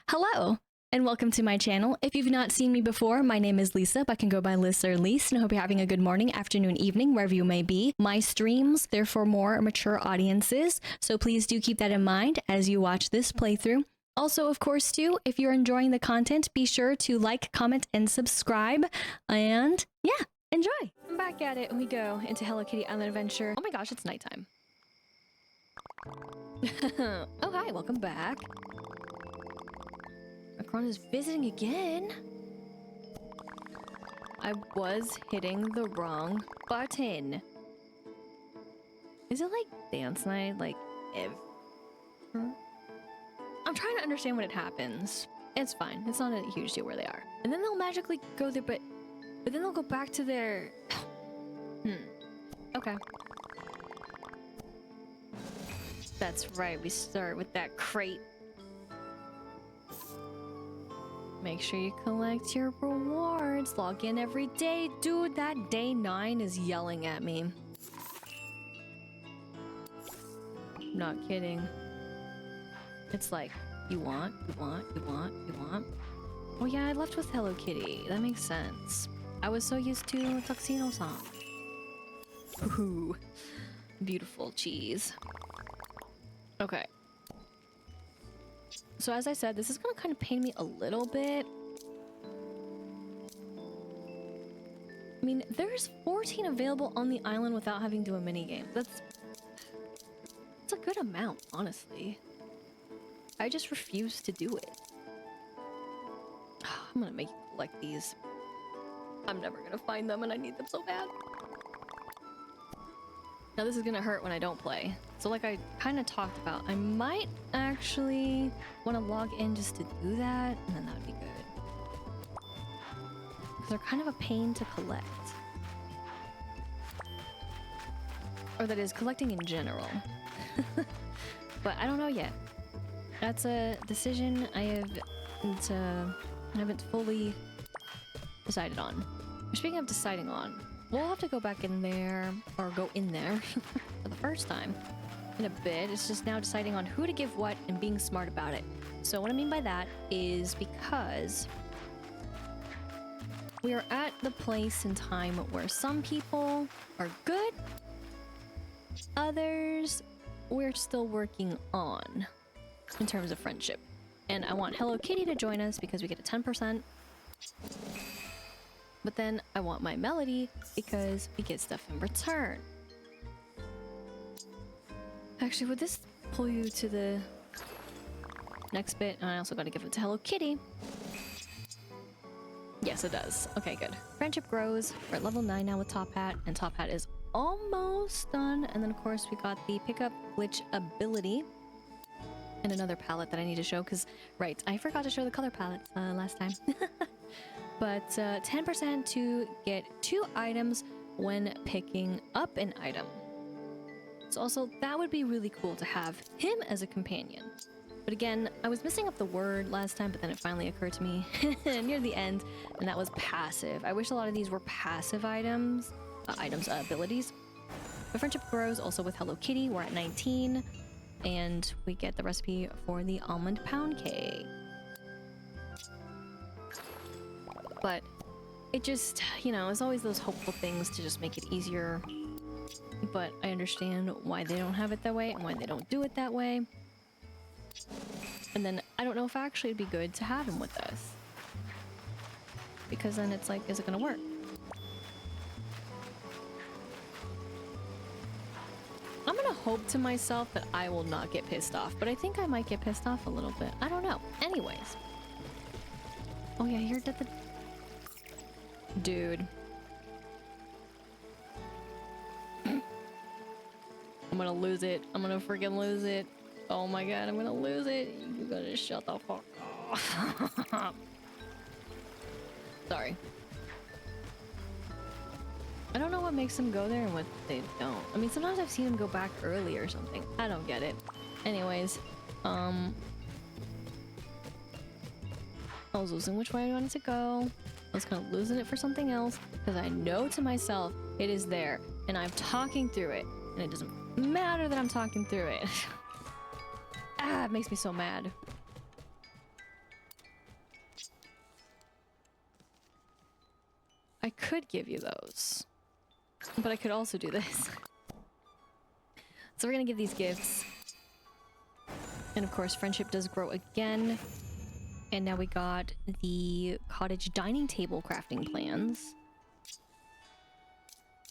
Hello, and welcome to my channel. If you've not seen me before, my name is Lisa, but I can go by Liz or Lise, and I hope you're having a good morning, afternoon, evening, wherever you may be. My streams, they're for more mature audiences, so please do keep that in mind as you watch this playthrough. Also, of course, too, if you're enjoying the content, be sure to like, comment, and subscribe, and yeah, enjoy! I'm back at it, and we go into Hello Kitty Island Adventure. Oh my gosh, it's nighttime. Oh, hi, welcome back. Macron is visiting again. I was hitting the wrong button. Is it like dance night? Like, if... I'm trying to understand when it happens. It's fine. It's not a huge deal where they are. And then they'll magically go there, but then they'll go back to their... Okay. That's right. We start with that crate. Make sure you collect your rewards. Log in every day. Dude, that day 9 is yelling at me. Not kidding. It's like, you want. Oh yeah, I left with Hello Kitty. That makes sense. I was so used to Tuxedo-san. Ooh, beautiful cheese. Okay. So as I said, this is gonna kind of pain me a little bit. I mean, there's 14 available on the island without having to do a minigame. That's a good amount, honestly. I just refuse to do it. I'm gonna make you collect these. I'm never gonna find them and I need them so bad. Now this is gonna hurt when I don't play. So like I kind of talked about, I might actually want to log in just to do that, and then that would be good. Because they're kind of a pain to collect. Or that is, collecting in general. But I don't know yet. That's a decision I haven't fully decided on. Speaking of deciding on, we'll have to go back in there, or go in there for the first time in a bit. It's just now deciding on who to give what and being smart about it. So what I mean by that is because we are at the place in time where some people are good, others we're still working on in terms of friendship. And I want Hello Kitty to join us because we get a 10%. But then I want my Melody because we get stuff in return. Actually, would this pull you to the next bit? And I also got to give it to Hello Kitty. Yes, it does. Okay, good. Friendship grows. We're at level 9 now with Top Hat, and Top Hat is almost done. And then, of course, we got the pickup glitch ability. And another palette that I need to show because, right, I forgot to show the color palettes last time. But 10% to get 2 items when picking up an item. So also, that would be really cool to have him as a companion. But again, I was messing up the word last time, but then it finally occurred to me near the end, and that was passive. I wish a lot of these were passive items, abilities. But friendship grows also with Hello Kitty. We're at 19, and we get the recipe for the almond pound cake. But it just, you know, it's always those hopeful things to just make it easier. But I understand why they don't have it that way and why they don't do it that way. And then I don't know if actually it'd be good to have him with us. Because then it's like, is it gonna work? I'm gonna hope to myself that I will not get pissed off, but I think I might get pissed off a little bit. I don't know. Anyways. Oh yeah, you're dead. Dude. I'm gonna lose it. I'm gonna freaking lose it. Oh my god, I'm gonna lose it. You gotta shut the fuck up. Sorry. I don't know what makes them go there and what they don't. I mean, sometimes I've seen them go back early or something. I don't get it. Anyways, I was losing which way I wanted to go. I was kind of losing it for something else because I know to myself it is there and I'm talking through it, and it doesn't matter that I'm talking through it. Ah, it makes me so mad. could give you those. But I could also do this. So we're gonna give these gifts. And of course, friendship does grow again. And now we got the cottage dining table crafting plans.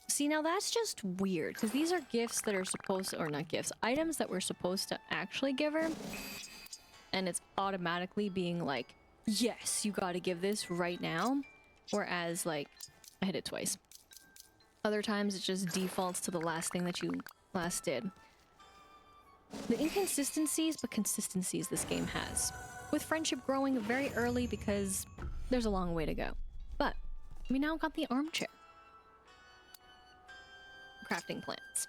See, now that's just weird, because these are gifts that are supposed to, or not gifts, items that we're supposed to actually give her. And it's automatically being like, yes, you gotta give this right now. Whereas, like, I hit it twice. Other times it just defaults to the last thing that you last did. The inconsistencies, but consistencies this game has. With friendship growing very early because there's a long way to go. But we now got the armchair. Crafting plants.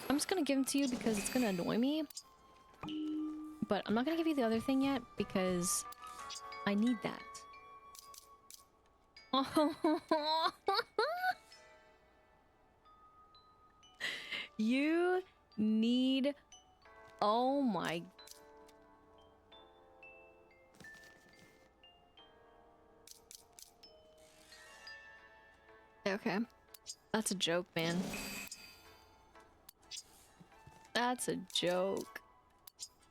I'm just gonna give them to you because it's gonna annoy me. But I'm not gonna give you the other thing yet because I need that. You need... Oh my... Okay. That's a joke, man. That's a joke.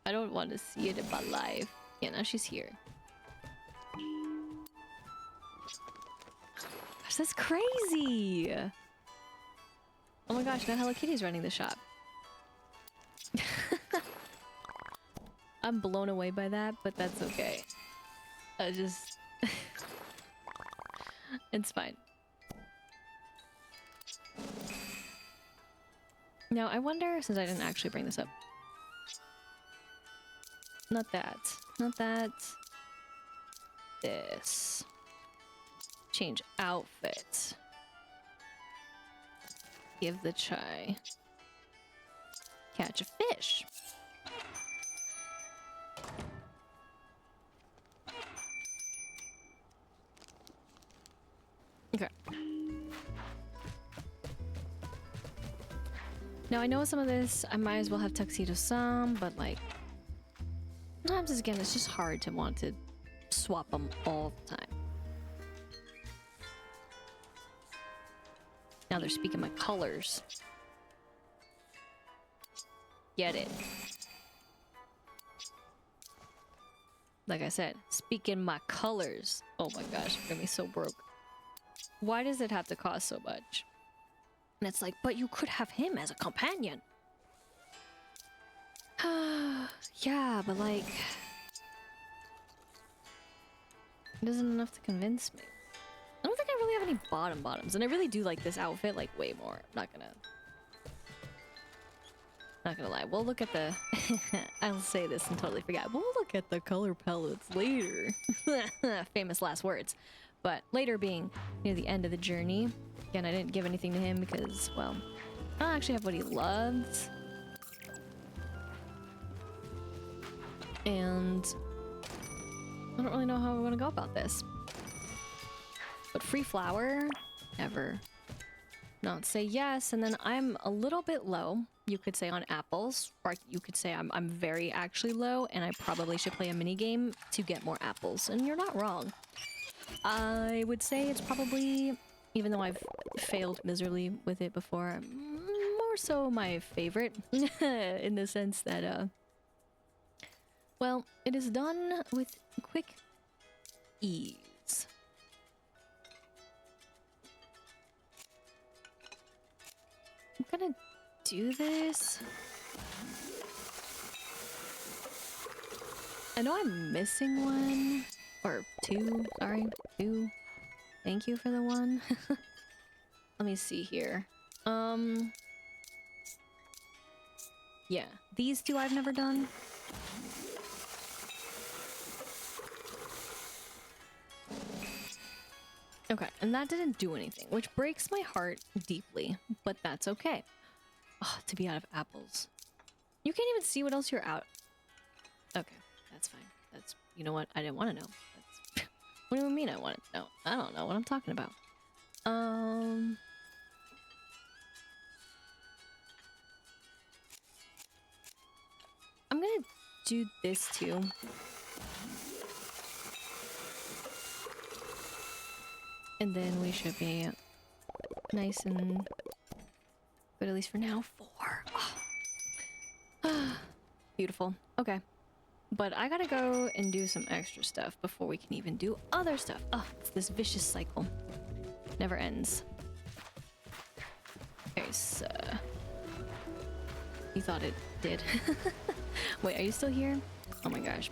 I don't want to see it in my life. Yeah, now she's here. Gosh, that's crazy! Oh my gosh, now Hello Kitty's running the shop. I'm blown away by that, but that's okay. I just... It's fine. Now, I wonder, since I didn't actually bring this up. Not that. Not that. This. Change outfit. Give the chai. Catch a fish. Okay. Now I know some of this, I might as well have tuxedo some, but like, sometimes again, it's just hard to want to swap them all the time. Now they're speaking my colors. Get it. Like I said, speaking my colors. Oh my gosh, I'm gonna be so broke. Why does it have to cost so much? And it's like, but you could have him as a companion. Yeah, but like... It isn't enough to convince me. I don't think I really have any bottoms. And I really do like this outfit, like, way more. I'm not gonna lie. We'll look at the... I'll say this and totally forget. We'll look at the color palettes later. Famous last words. But later being near the end of the journey. Again, I didn't give anything to him because, well, I don't actually have what he loves. And I don't really know how we're gonna go about this. But free flower, never not say yes. And then I'm a little bit low, you could say, on apples, or you could say I'm very actually low, and I probably should play a mini game to get more apples. And you're not wrong. I would say it's probably, even though I've failed miserably with it before, more so my favorite in the sense that, well, it is done with quick ease. I'm gonna do this. I know I'm missing one. Or two, sorry, two. Thank you for the one. Let me see here. Yeah, these two I've never done. Okay, and that didn't do anything, which breaks my heart deeply, but that's okay. Oh, to be out of apples. You can't even see what else you're out. Okay, that's fine. That's, you know what? I didn't want to know. That's, what do you mean I want to know? I don't know what I'm talking about. I'm gonna do this too. And then we should be nice and good, at least for now. 4. Oh. Beautiful. Okay. But I gotta go and do some extra stuff before we can even do other stuff. Oh, it's this vicious cycle. Never ends. Okay, so... You thought it did. Wait, are you still here? Oh my gosh.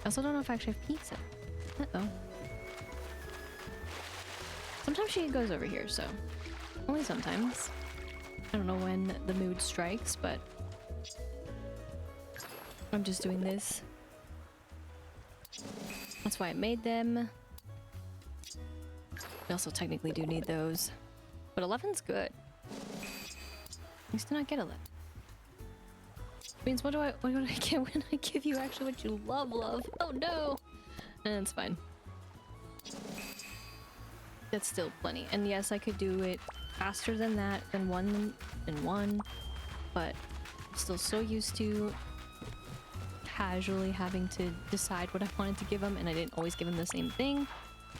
I also don't know if I actually have pizza. Uh-oh. Sometimes she goes over here, so... Only sometimes. I don't know when the mood strikes, but... I'm just doing this. That's why I made them. We also technically do need those. But 11's good. I used to not get 11. Means what do I get when I give you actually what you love? Oh no! And it's fine. That's still plenty. And yes, I could do it faster than that, than one, but I'm still so used to casually having to decide what I wanted to give them, and I didn't always give them the same thing,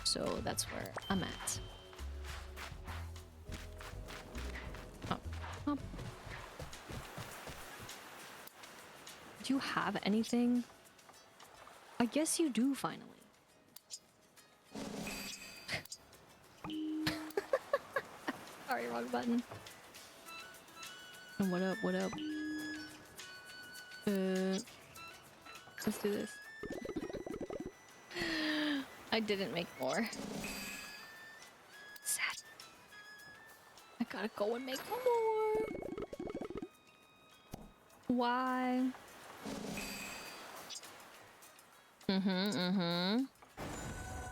so that's where I'm at. Oh. Do you have anything? I guess you do finally. Sorry, wrong button. What up, what up? Let's do this. I didn't make more. Sad. I gotta go and make more. Why?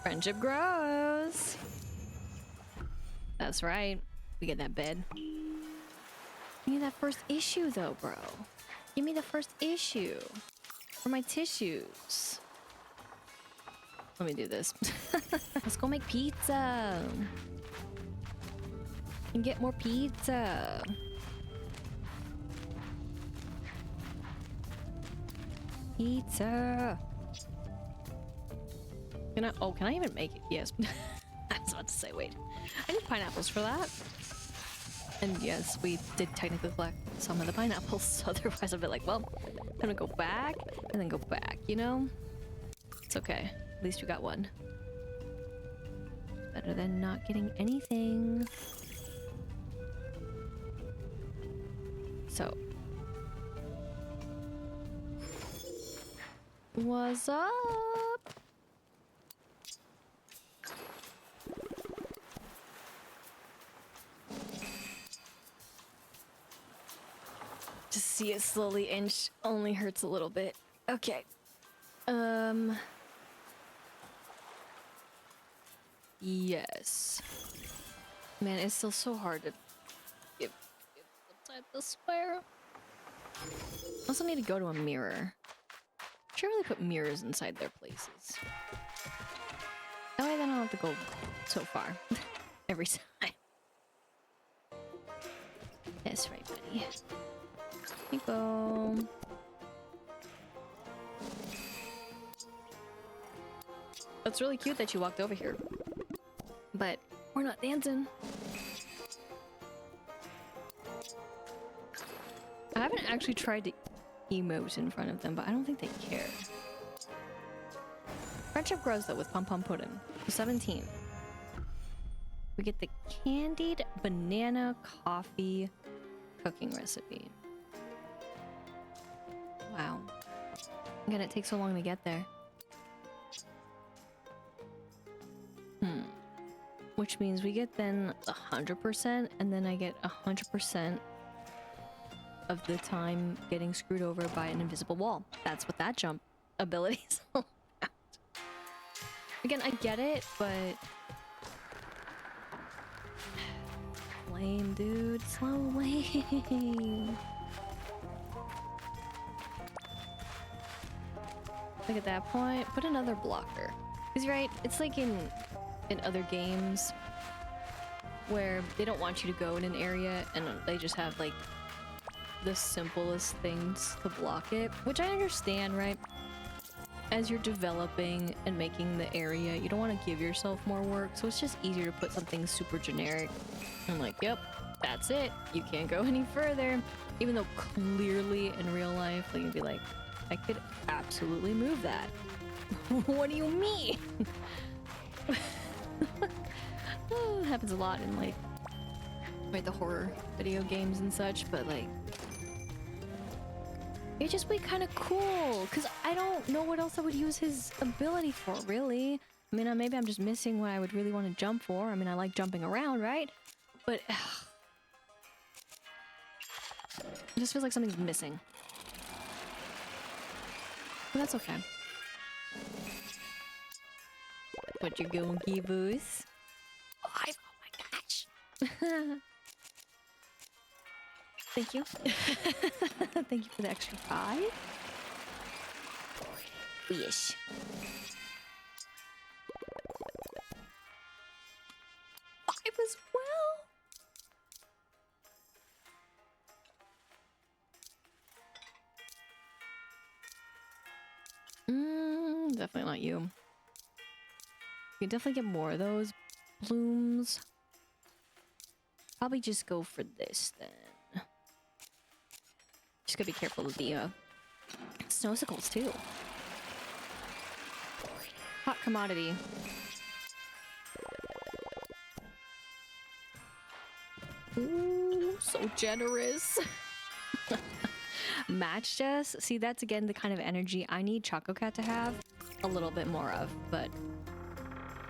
Friendship grows. That's right. We get that bed. You need that first issue though, bro. Give me the first issue. For my tissues. Let me do this. Let's go make pizza. And get more pizza. Pizza. Can I even make it? Yes. I was about to say, wait. I need pineapples for that. And yes, we did technically collect some of the pineapples, otherwise I'd be like, well, I'm gonna go back and then go back, you know? It's okay. At least we got one. Better than not getting anything. So. What's up? To see it slowly inch only hurts a little bit. Okay. Yes. Man, it's still so hard to give some type of square. I also need to go to a mirror. Should really put mirrors inside their places. That way then I don't have to go so far every time. That's right, buddy. Here you go. It's really cute that you walked over here. But we're not dancing. I haven't actually tried to emote in front of them, but I don't think they care. Friendship grows though with Pom Pom Pudding. 17. We get the candied banana coffee cooking recipe. Wow. Again, it takes so long to get there. Which means we get then 100%, and then I get 100% of the time getting screwed over by an invisible wall. That's what that jump ability is all about. Again, I get it, but... Lame, dude. So lame. Like at that point, put another blocker. Because you're right, it's like in other games where they don't want you to go in an area and they just have like the simplest things to block it, which I understand, right? as you're developing and making the area, you don't want to give yourself more work, so it's just easier to put something super generic. I'm like, yep, that's it. You can't go any further. Even though clearly in real life, like, you'd be like, I could absolutely move that. What do you mean? Oh, it happens a lot in like the horror video games and such, but like it'd just be kind of cool because I don't know what else I would use his ability for, really. I mean, maybe I'm just missing what I would really want to jump for. I mean, I like jumping around, right? But it just feels like something's missing. But that's okay. What you gonna give us? 5? Oh my gosh! Thank you. Thank you for the extra 5. Wish. As well. Definitely not you. You can definitely get more of those blooms. Probably just go for this then. Just gotta be careful with the snowsicles too. Hot commodity. Ooh, so generous. Matched us. See, that's again the kind of energy I need Choco Cat to have a little bit more of, but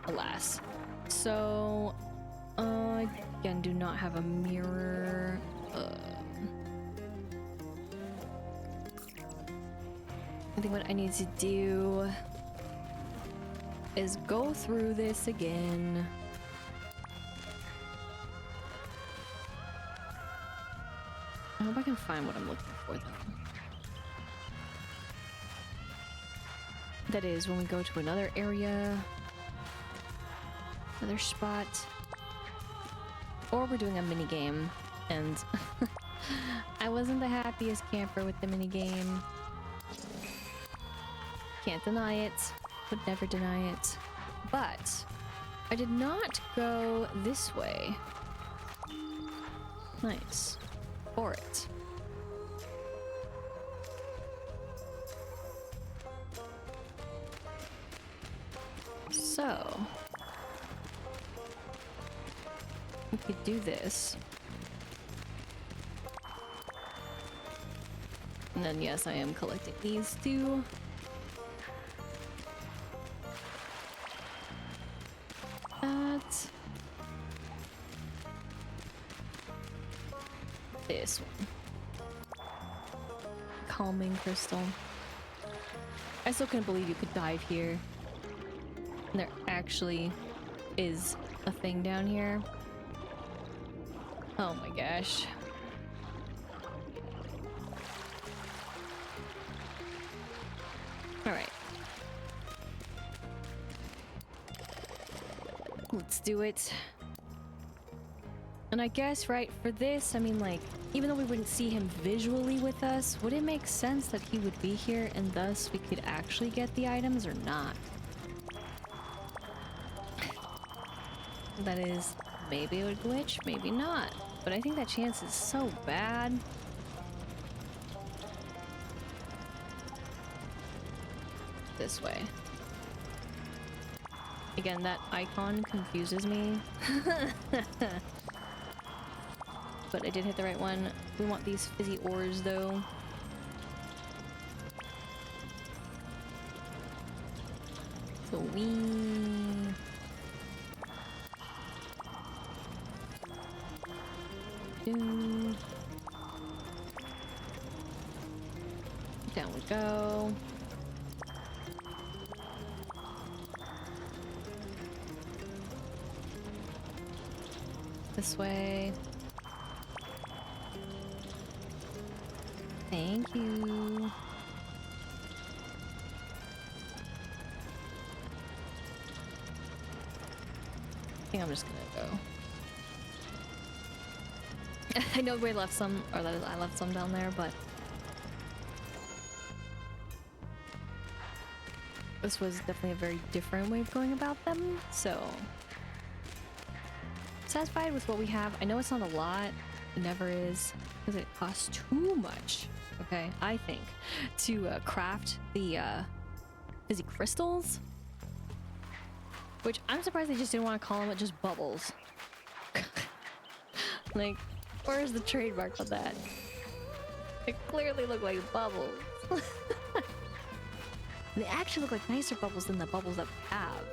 alas. So, again, do not have a mirror. I think what I need to do is go through this again. I hope I can find what I'm looking for, though. That is when we go to another area, another spot, or we're doing a mini game, and I wasn't the happiest camper with the mini game. Can't deny it, would never deny it. But I did not go this way. Nice. For it. So we could do this. And then yes, I am collecting these too. That. This one. Calming crystal. I still couldn't believe you could dive here. And there actually is a thing down here. Oh my gosh. Alright. Let's do it. And I guess, right, for this, I mean, like, even though we wouldn't see him visually with us, would it make sense that he would be here and thus we could actually get the items or not? That is, maybe it would glitch, maybe not. But I think that chance is so bad. This way. Again, that icon confuses me. But I did hit the right one. We want these fizzy ores, though. So down we go. This way. Thank you. I think I'm just gonna go. I know we left some, or that is, I left some down there, but this was definitely a very different way of going about them, so satisfied with what we have. I know it's not a lot, it never is, because it costs too much, okay, I think, to craft the fizzy crystals, which I'm surprised they just didn't want to call them just bubbles. Like, where's the trademark on that? They clearly look like bubbles. They actually look like nicer bubbles than the bubbles that we have.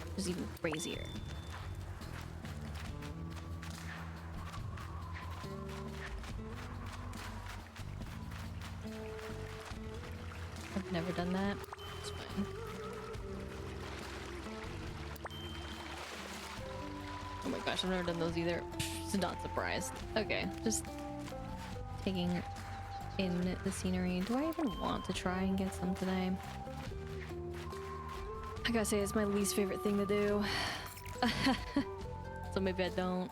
Which is even crazier. I've never done that. It's fine. Oh my gosh, I've never done those either. Just not surprised. Okay, just taking in the scenery. Do I even want to try and get some today? I gotta say, it's my least favorite thing to do. So maybe I don't.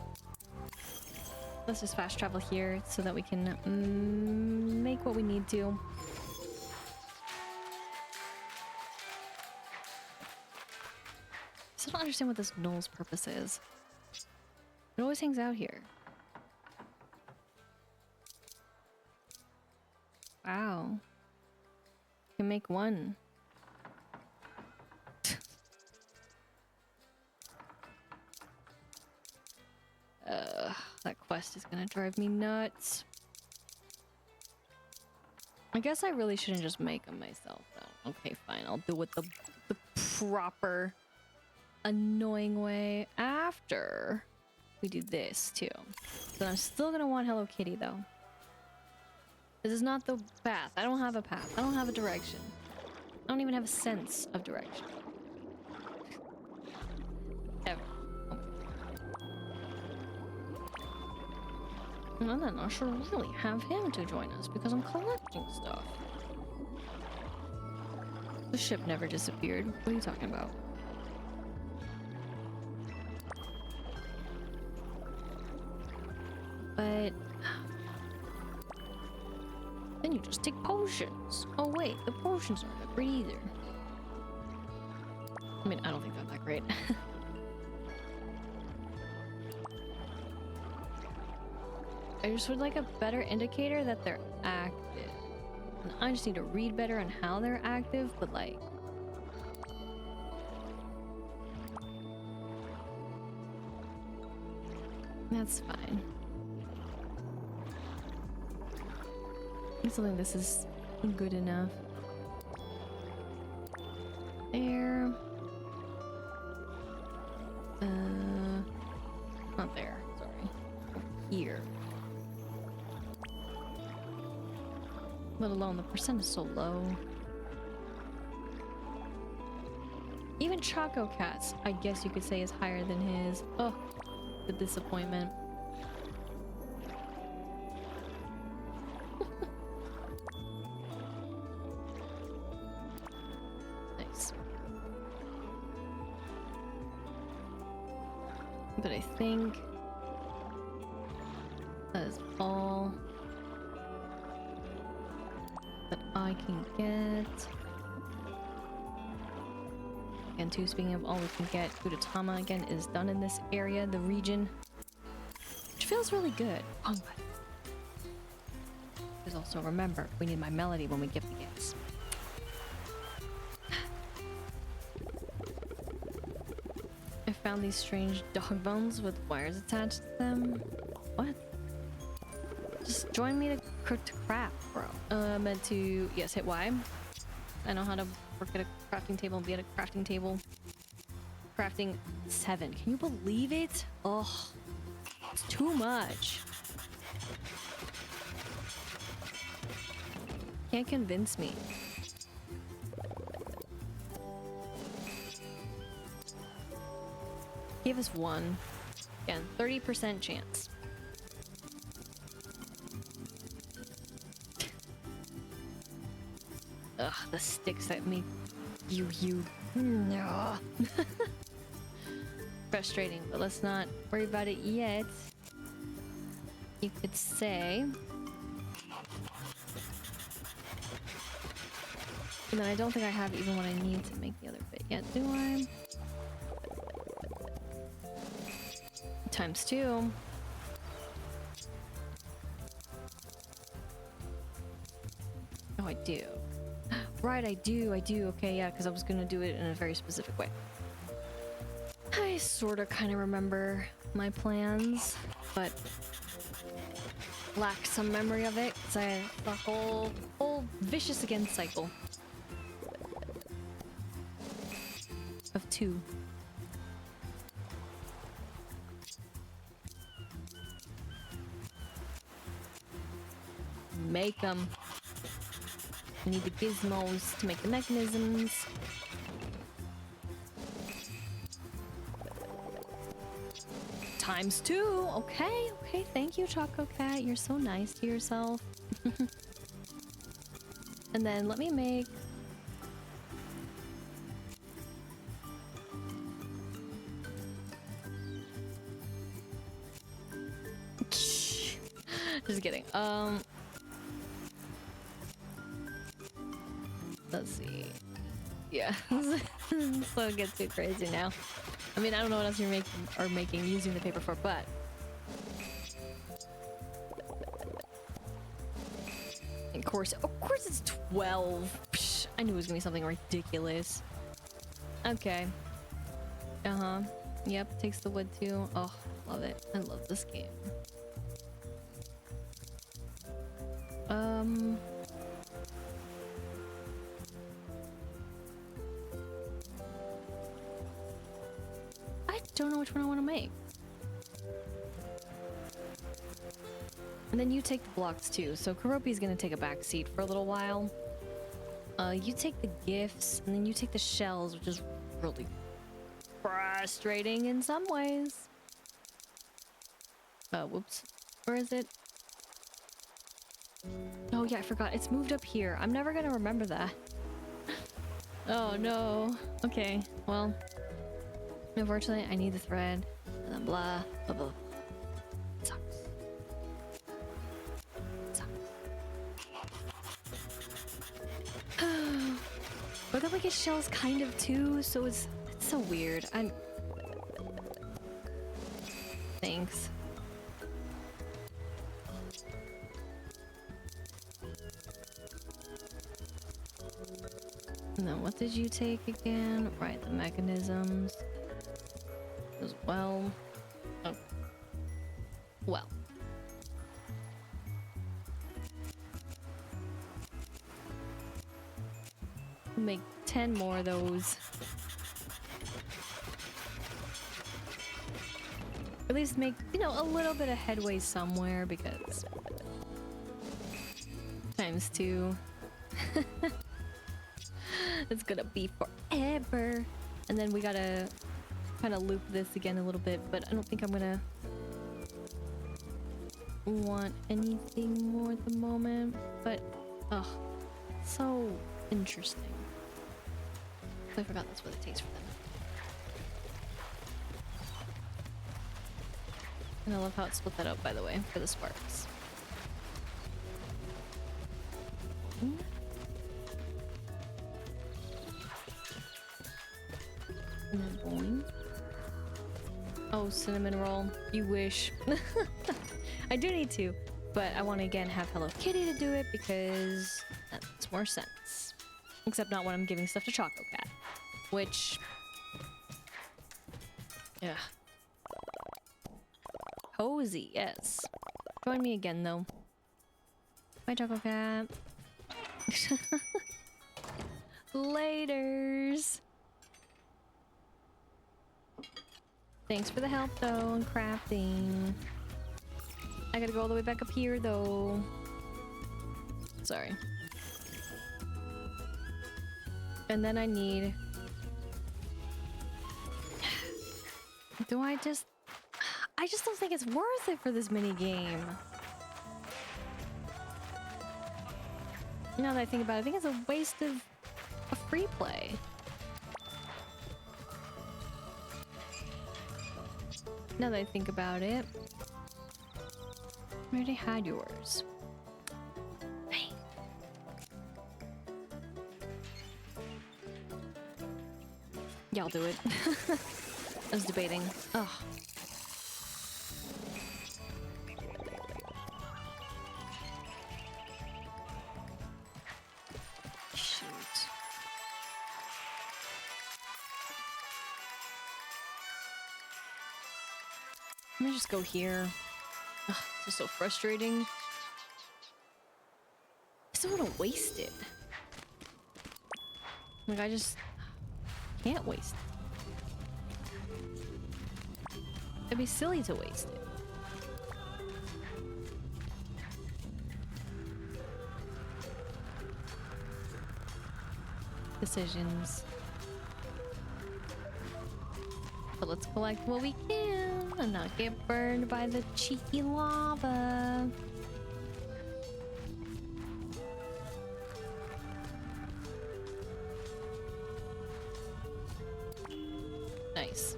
Let's just fast travel here so that we can make what we need to. I still don't understand what this knoll's purpose is. It always hangs out here. Wow. You can make one. That quest is gonna drive me nuts. I guess I really shouldn't just make them myself though. Okay, fine. I'll do it the proper annoying way after we do this too. But I'm still gonna want Hello Kitty though. This is not the path. I don't have a path. I don't have a direction. I don't even have a sense of direction. Ever. And then I should really have him to join us because I'm collecting stuff. The ship never disappeared. What are you talking about? But then you just take potions. Oh wait, the potions aren't that great either. I mean, I don't think they're that great. I just would like a better indicator that they're active. And I just need to read better on how they're active, but like... That's fine. I still think this is good enough. There. Not there, sorry. Over here. Let alone the percent is so low. Even Choco Cat's, I guess you could say, is higher than his. Oh, the disappointment. Nice. But I think that is all that I can get. Again, too, speaking of all we can get, Gudetama again is done in this area, the region, which feels really good. Oh, but there's also, remember, we need my melody when we get the gifts. I found these strange dog bones with wires attached to them. What? Just join me to craft, bro. Meant to, yes, hit Y. I know how to work at a crafting table and be at a crafting table. Crafting 7. Can you believe it? Oh, it's too much. Can't convince me. Give us one. Again, 30% chance. Ugh, the sticks that make you. No. Frustrating, but let's not worry about it yet. You could say. And then I don't think I have even what I need to make the other bit yet, do I? Times 2. Oh, I do. Right, I do. Okay, yeah, because I was gonna do it in a very specific way. I sorta kinda remember my plans, but lack some memory of it, because I had the whole vicious again cycle of 2. Make them. I need the gizmos to make the mechanisms. Times 2. Okay, thank you, Choco Cat. You're so nice to yourself. And then let me make... Just kidding. Let's see. Yeah. So it gets too crazy now. I mean, I don't know what else you're making using the paper for, but of course it's 12. Psh, I knew it was gonna be something ridiculous. Okay. Yep, takes the wood too. Oh, love it. I love this game. I don't know which one I want to make. And then you take the blocks too. So Kuropi's gonna take a back seat for a little while. You take the gifts, and then you take the shells, which is really frustrating in some ways. Whoops. Where is it? Oh yeah, I forgot. It's moved up here. I'm never gonna remember that. Oh no. Okay, well. Unfortunately, I need the thread. And then blah, blah, blah. It sucks. It sucks. But then we get shells kind of too, so it's so weird. Thanks. No, what did you take again? Right, the mechanisms. As well. Oh. Well. Make 10 more of those. At least make, you know, a little bit of headway somewhere, because times 2. It's gonna be forever. And then we gotta kind of loop this again a little bit, but I don't think I'm gonna want anything more at the moment. But, oh, so interesting. I forgot that's what it takes for them. And I love how it split that up, by the way, for the sparks. And then boing. Oh, cinnamon roll. You wish. I do need to, but I want to again have Hello Kitty to do it because that makes more sense. Except not when I'm giving stuff to Choco Cat, which, yeah. Cozy, yes. Join me again though. Bye, Choco Cat. Laters. Thanks for the help though in crafting. I gotta go all the way back up here though. Sorry. And then I need... I just don't think it's worth it for this mini game. Now that I think about it, I think it's a waste of a free play. Now that I think about it, I already had yours. Hey. Yeah, I'll do it. I was debating. Ugh. Shoot. Let me just go here. Ugh, this is so frustrating. I just don't want to waste it. Like, I just can't waste it. It'd be silly to waste it. Decisions. But let's collect what we can and not get burned by the cheeky lava. Nice.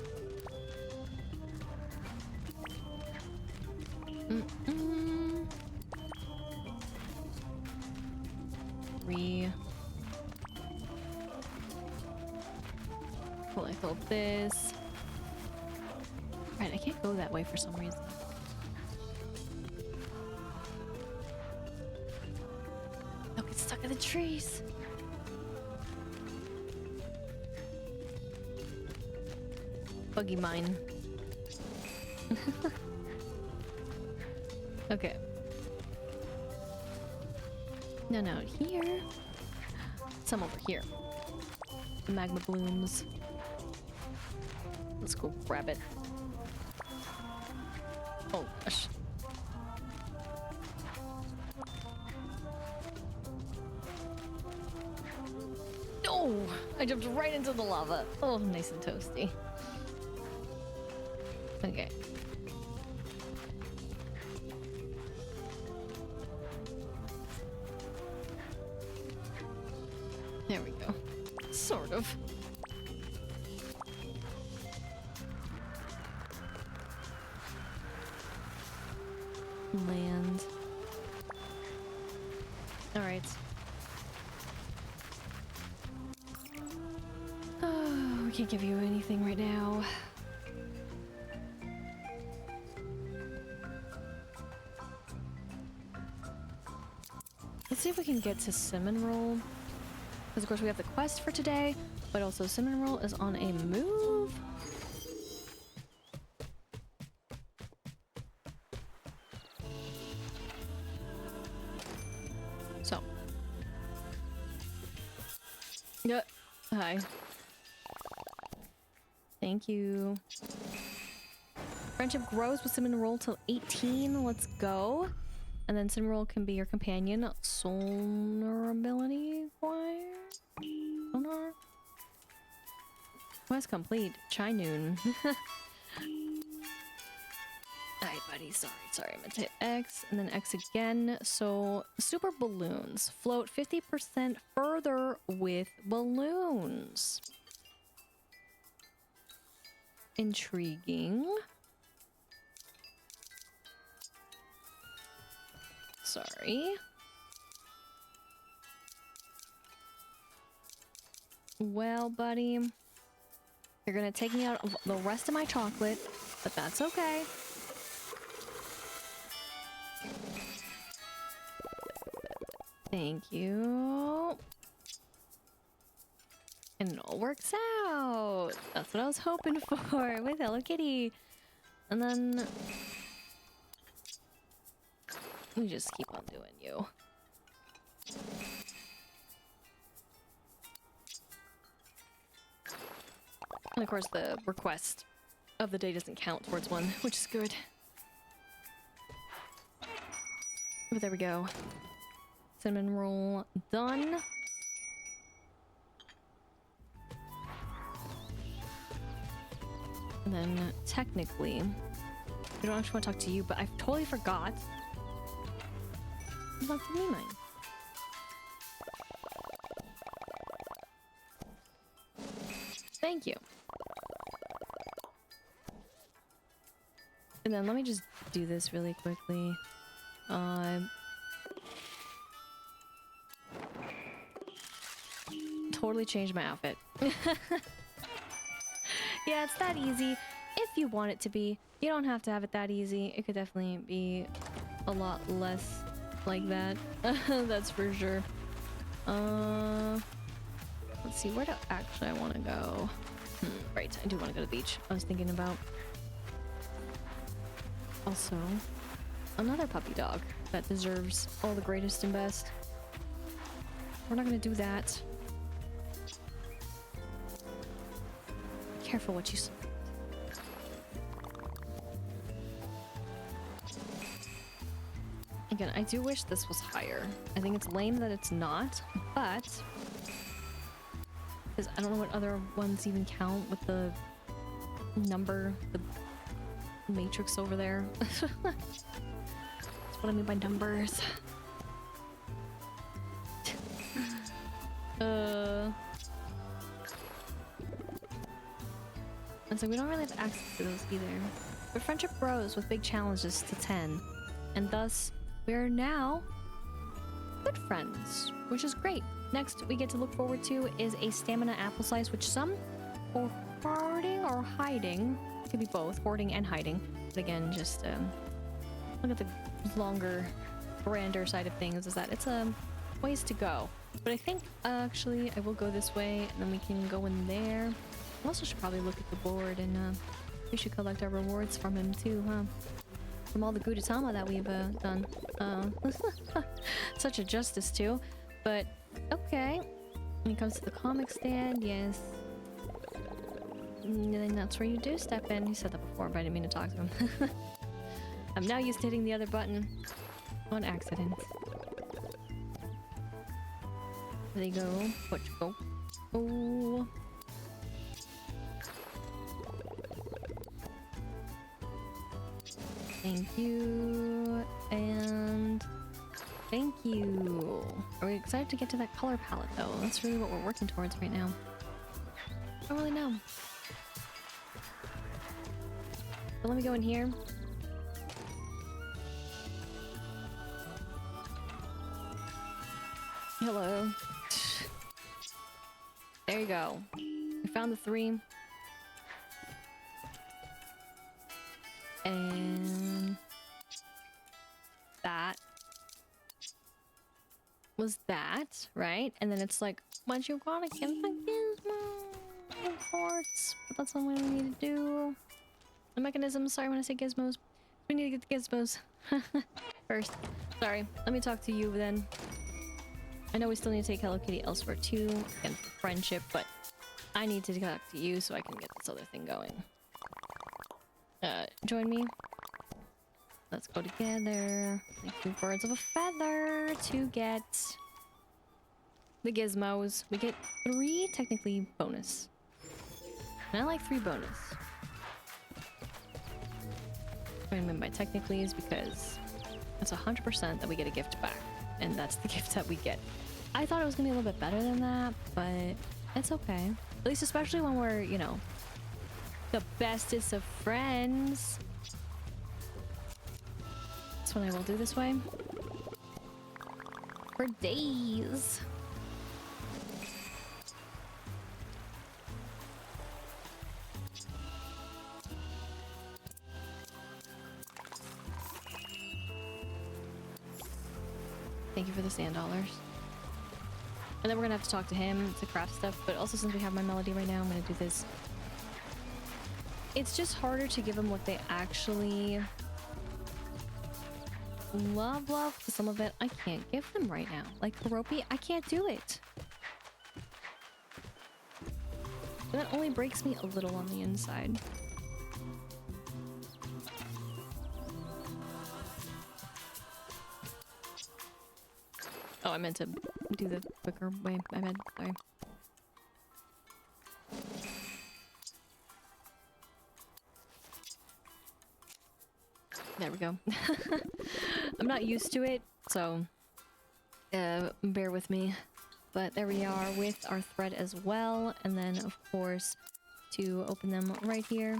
Collect all this. Right, I can't go that way for some reason. Don't get stuck in the trees. Buggy mine. Okay. No, no, here. Some over here. The magma blooms. Let's go grab it. Oh gosh. No! I jumped right into the lava. Oh, nice and toasty. Okay. There we go. Sort of. Land. All right. Oh, we can't give you anything right now. Let's see if we can get to Cinnamon Roll. Because of course we have the quest for today, but also Cinnamon Roll is on a move. So. Yeah. Hi. Thank you. Friendship grows with Cinnamon Roll till 18. Let's go. And then Cinnamon Roll can be your companion. Sonar ability acquired? Sonar? Quest complete. Chai noon. Alright, buddy. Sorry. I meant to hit X and then X again. So, super balloons. Float 50% further with balloons. Intriguing. Sorry. Well, buddy, you're gonna take me out of the rest of my chocolate, but that's okay. Thank you. And it all works out. That's what I was hoping for with Hello Kitty. And then we just keep on doing you. And of course the request of the day doesn't count towards one, which is good. But there we go. Cinnamon roll done. And then technically, I don't actually want to talk to you, but I totally forgot. About the me mine. Thank you. And then let me just do this really quickly. Totally changed my outfit. Yeah, it's that easy if you want it to be. You don't have to have it that easy. It could definitely be a lot less like that. That's for sure. Let's see, where do actually I want to go? Right, I do want to go to the beach. I was thinking about also another puppy dog that deserves all the greatest and best. We're not gonna do that. Be careful what you select. Again, I do wish this was higher. I think it's lame that it's not, but because I don't know what other ones even count with the number, the matrix over there. That's what I mean by numbers. And so we don't really have access to those either. But friendship grows with big challenges to 10. And thus, we are now good friends, which is great. Next, we get to look forward to is a stamina apple slice, which some are hoarding or hiding. It could be both, hoarding and hiding. But again, just look at the longer, grander side of things is that it's a ways to go. But I think actually I will go this way and then we can go in there. I also should probably look at the board and we should collect our rewards from him too, huh? From all the Gudetama that we've done. Such a justice too. But okay. When it comes to the comic stand, yes. And then that's where you do step in. He said that before, but I didn't mean to talk to him. I'm now used to hitting the other button on accident. There you go. What you go? Oh. Thank you. And thank you. Are we excited to get to that color palette though? That's really what we're working towards right now. I don't really know. But let me go in here. Hello. There you go. We found the 3. And that was that, right? And then it's like, once you've got to give the gizmo imports, but that's not what we need to do. The mechanisms, sorry when I say gizmos. We need to get the gizmos first. Sorry, let me talk to you then. I know we still need to take Hello Kitty elsewhere too, again for friendship, but I need to talk to you so I can get this other thing going. Join me. Let's go together. Like 2 birds of a feather to get the gizmos. We get 3 technically bonus. And I like 3 bonus. What I mean by technically is because it's 100% that we get a gift back. And that's the gift that we get. I thought it was gonna be a little bit better than that, but it's okay. At least especially when we're, you know, the bestest of friends. That's what I will do this way. For days. Thank you for the sand dollars. And then we're gonna have to talk to him to craft stuff, but also since we have my melody right now, I'm gonna do this. It's just harder to give them what they actually love, because some of it I can't give them right now. Like Kuromi, I can't do it. And that only breaks me a little on the inside. Oh, I meant to do the quicker way. I meant, sorry. There we go. I'm not used to it, so bear with me. But there we are with our thread as well. And then, of course, to open them right here.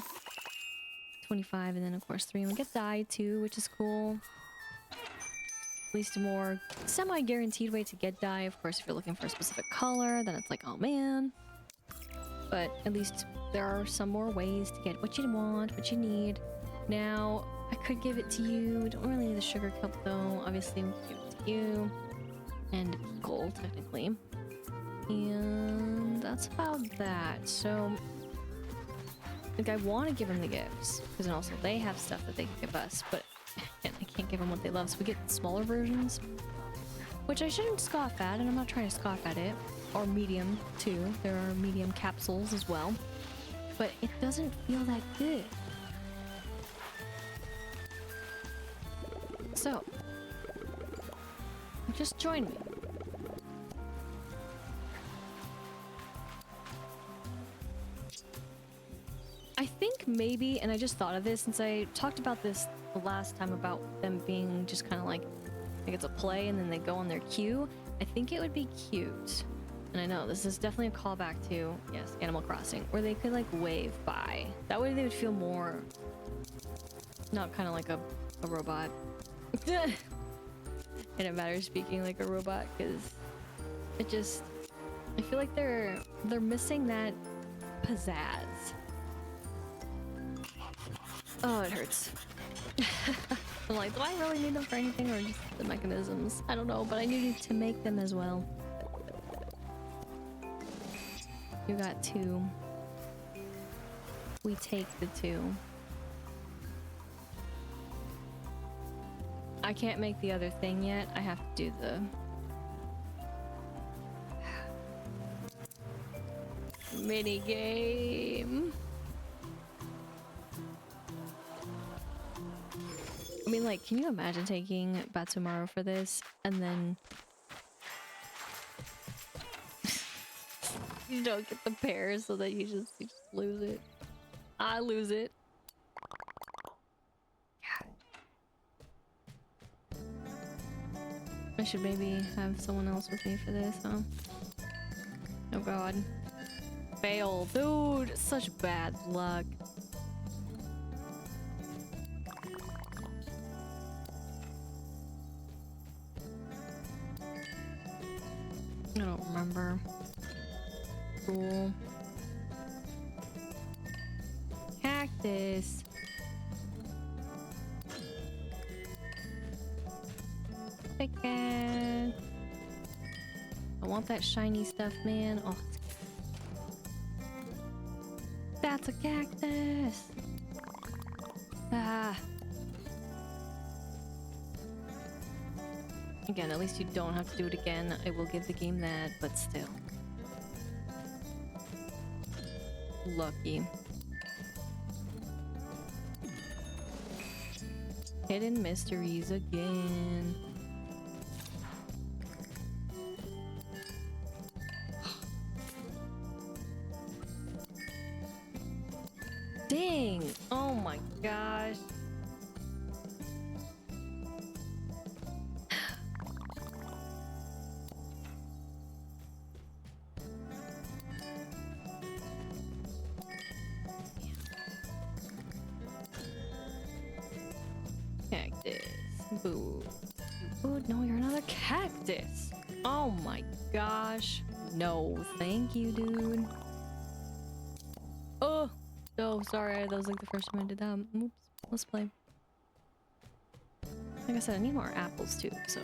25, and then, of course, 3. And we get dye, too, which is cool. At least a more semi-guaranteed way to get dye. Of course, if you're looking for a specific color, then it's like, oh, man. but at least there are some more ways to get what you want, what you need. Now, I could give it to you. Don't really need the sugar cup though. Obviously, I'm gonna give it to you. And gold, technically. And that's about that. So, like, I want to give them the gifts, because then also they have stuff that they can give us, but again, I can't give them what they love, so we get smaller versions, which I shouldn't scoff at, and I'm not trying to scoff at it. Or medium, too. There are medium capsules as well. But it doesn't feel that good. So, just join me. I think maybe, and I just thought of this since I talked about this the last time about them being just kind of like it's a play and then they go on their queue. I think it would be cute. And I know this is definitely a callback to, yes, Animal Crossing, where they could like wave by. That way they would feel more, not kind of like a robot. In a matter of speaking, like a robot, because it just, I feel like they're missing that pizzazz. Oh, it hurts. I'm like, do I really need them for anything, or just the mechanisms? I don't know, but I needed to make them as well. You got 2. We take the 2. I can't make the other thing yet. I have to do the mini game. I mean, like, can you imagine taking Batsumaru for this and then you don't get the pair, so that you just lose it? I lose it. I should maybe have someone else with me for this, huh? Oh god. Fail. Dude, such bad luck. I don't remember. Cool. Cactus. Pickaxe. I want that shiny stuff, man. Oh, that's a cactus. Ah. Again, at least you don't have to do it again. I will give the game that, but still. Lucky. Hidden mysteries again. Dang! Oh my gosh. Cactus. Boo. Boo. No, you're another cactus. Oh my gosh. No, thank you, dude. Oh! Oh, sorry. That was like the first time I did that. Oops. Let's play. Like I said, I need more apples too, so.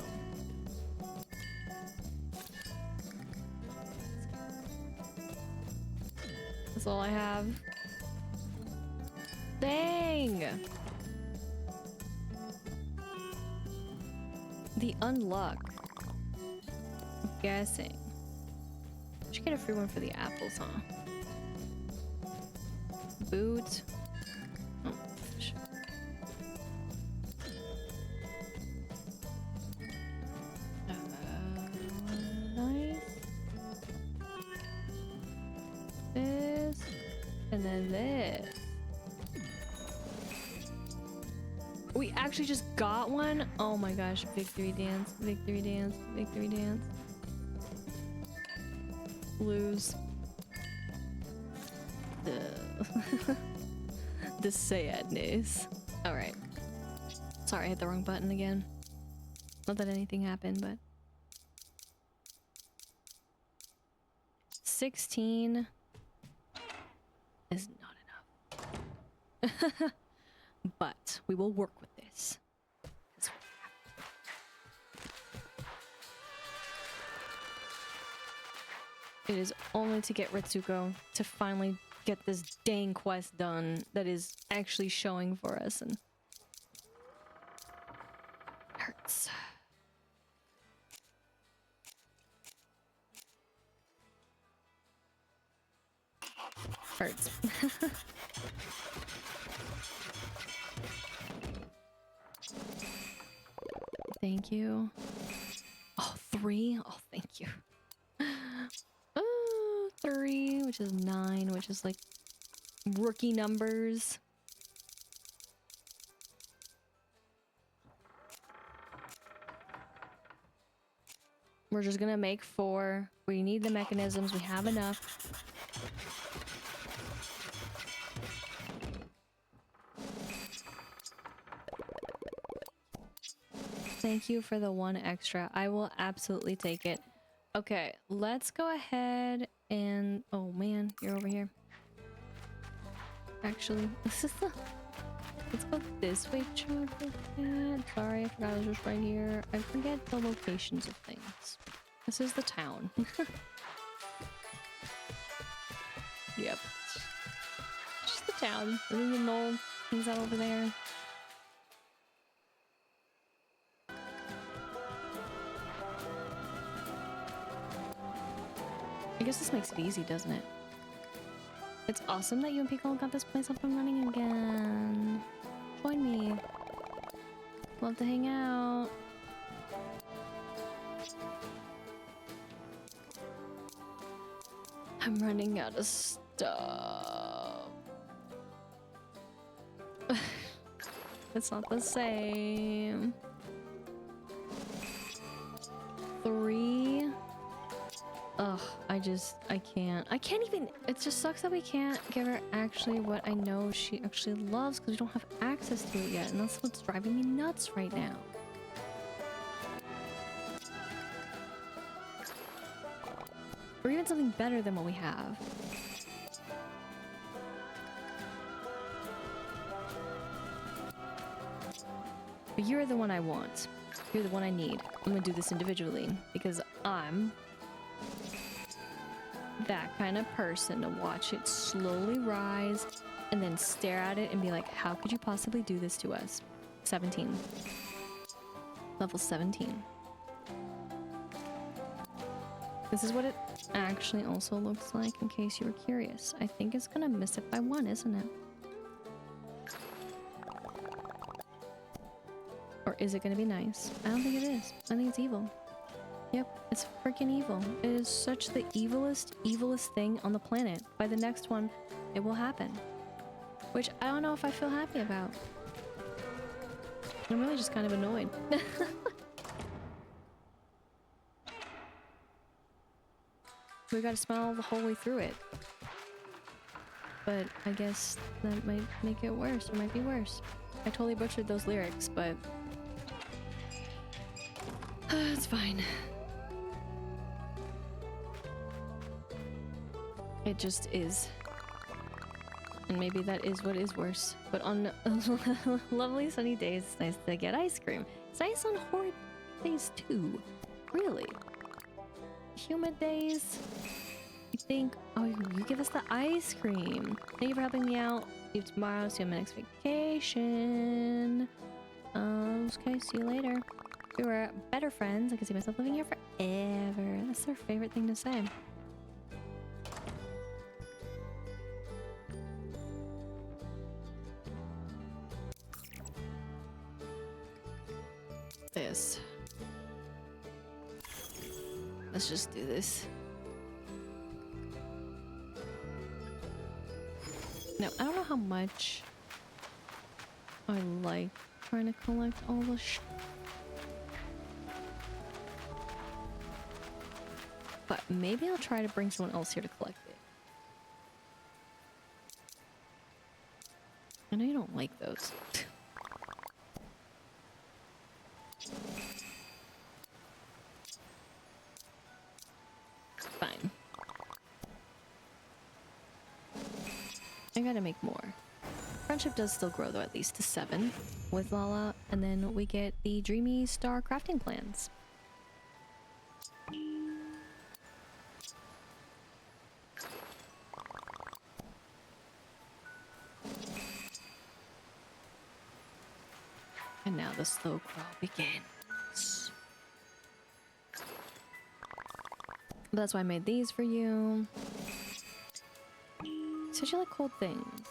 That's all I have. Dang! The unluck. I'm guessing. Should get a free one for the apples, huh? Boot. Oh, gosh. Nice. This. And then this. We actually just got one? Oh my gosh. Victory dance. Victory dance. Victory dance. Lose. The sadness. Alright. Sorry, I hit the wrong button again. Not that anything happened, but... 16. is not enough. But we will work with this. 'Cause it is only to get Ritsuko to finally get this dang quest done that is actually showing for us, and hurts. Hurts. Thank you. Oh, 3? Oh, thank you. 3, which is 9, which is like rookie numbers. We're just gonna make 4. We need the mechanisms. We have enough. Thank you for the 1 extra. I will absolutely take it. Okay, let's go ahead and... Oh man, you're over here. Actually, let's go this way, chocolate cat. Sorry, I forgot I was just right here. I forget the locations of things. This is the town. Yep. Just the town. And then the knoll things out over there. I guess this makes it easy, doesn't it? It's awesome that you and Piccolo got this place up and running again. Join me. Love to hang out. I'm running out of stuff. It's not the same. 3. Ugh, I can't even, it just sucks that we can't give her actually what I know she actually loves because we don't have access to it yet, and that's what's driving me nuts right now. Or even something better than what we have. But you're the one I want. You're the one I need. I'm gonna do this individually because I'm that kind of person to watch it slowly rise and then stare at it and be like, how could you possibly do this to us? 17. Level 17. This is what it actually also looks like, in case you were curious. I think it's gonna miss it by 1, isn't it? Or is it gonna be nice? I don't think it is. I think it's evil. Yep, it's freaking evil. It is such the evilest thing on the planet. By the next one, it will happen. Which I don't know if I feel happy about. I'm really just kind of annoyed. We gotta smile the whole way through it. But I guess that might make it worse. It might be worse. I totally butchered those lyrics, but... it's fine. It just is. And maybe that is what is worse. But on lovely sunny days, it's nice to get ice cream. It's nice on horrid days too. Really. Humid days, you think, oh, you give us the ice cream. Thank you for helping me out. See you tomorrow. See you on my next vacation. Okay, see you later. We were better friends. I can see myself living here forever. That's their favorite thing to say. This. Let's just do this. Now, I don't know how much I like trying to collect all the but maybe I'll try to bring someone else here to collect it. I know you don't like those. Fine. I gotta make more. Friendship does still grow though, at least to 7 with Lala, and then we get the Dreamy Star crafting plans. And now the slow crawl begins. That's why I made these for you. Said you like cold things.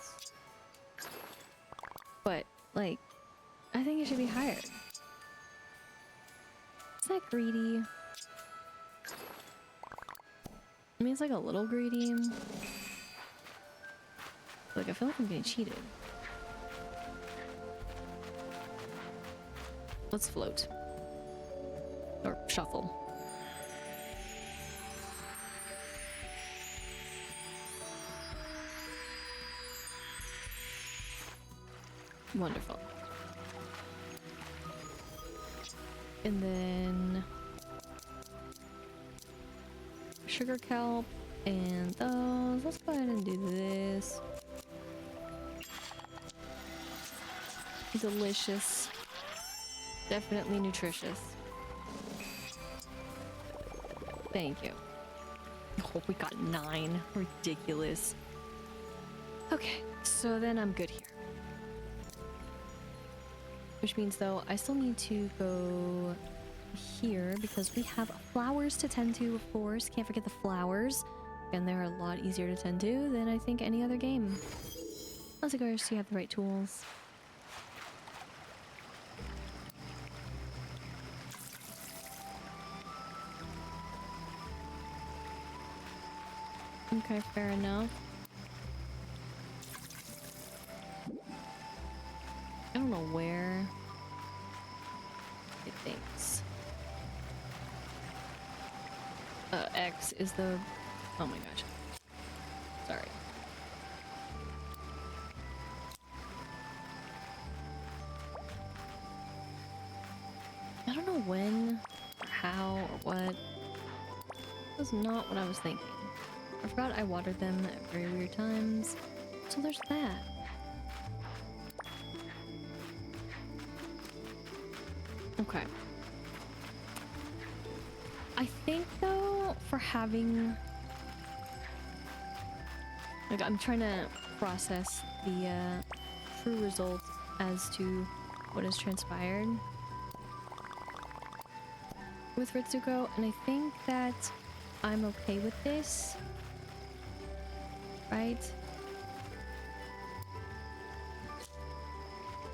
But, like, I think it should be higher. Is that greedy? I mean, it's like a little greedy. Like, I feel like I'm getting cheated. Let's float. Or shuffle. Wonderful. And then sugar kelp and those. Let's go ahead and do this. Delicious. Definitely nutritious. Thank you. Oh, we got 9. Ridiculous. Okay, so then I'm good here. Which means, though, I still need to go here because we have flowers to tend to, of course. Can't forget the flowers. And they're a lot easier to tend to than I think any other game. Unless, of course, you have the right tools. Okay, fair enough. I don't know where it thinks. X is the... Oh my gosh. Sorry. I don't know when, or how, or what. That was not what I was thinking. I forgot I watered them at very weird times. So there's that. Okay. I think though, for having... Like, I'm trying to process the true result as to what has transpired with Ritsuko, and I think that I'm okay with this. Right?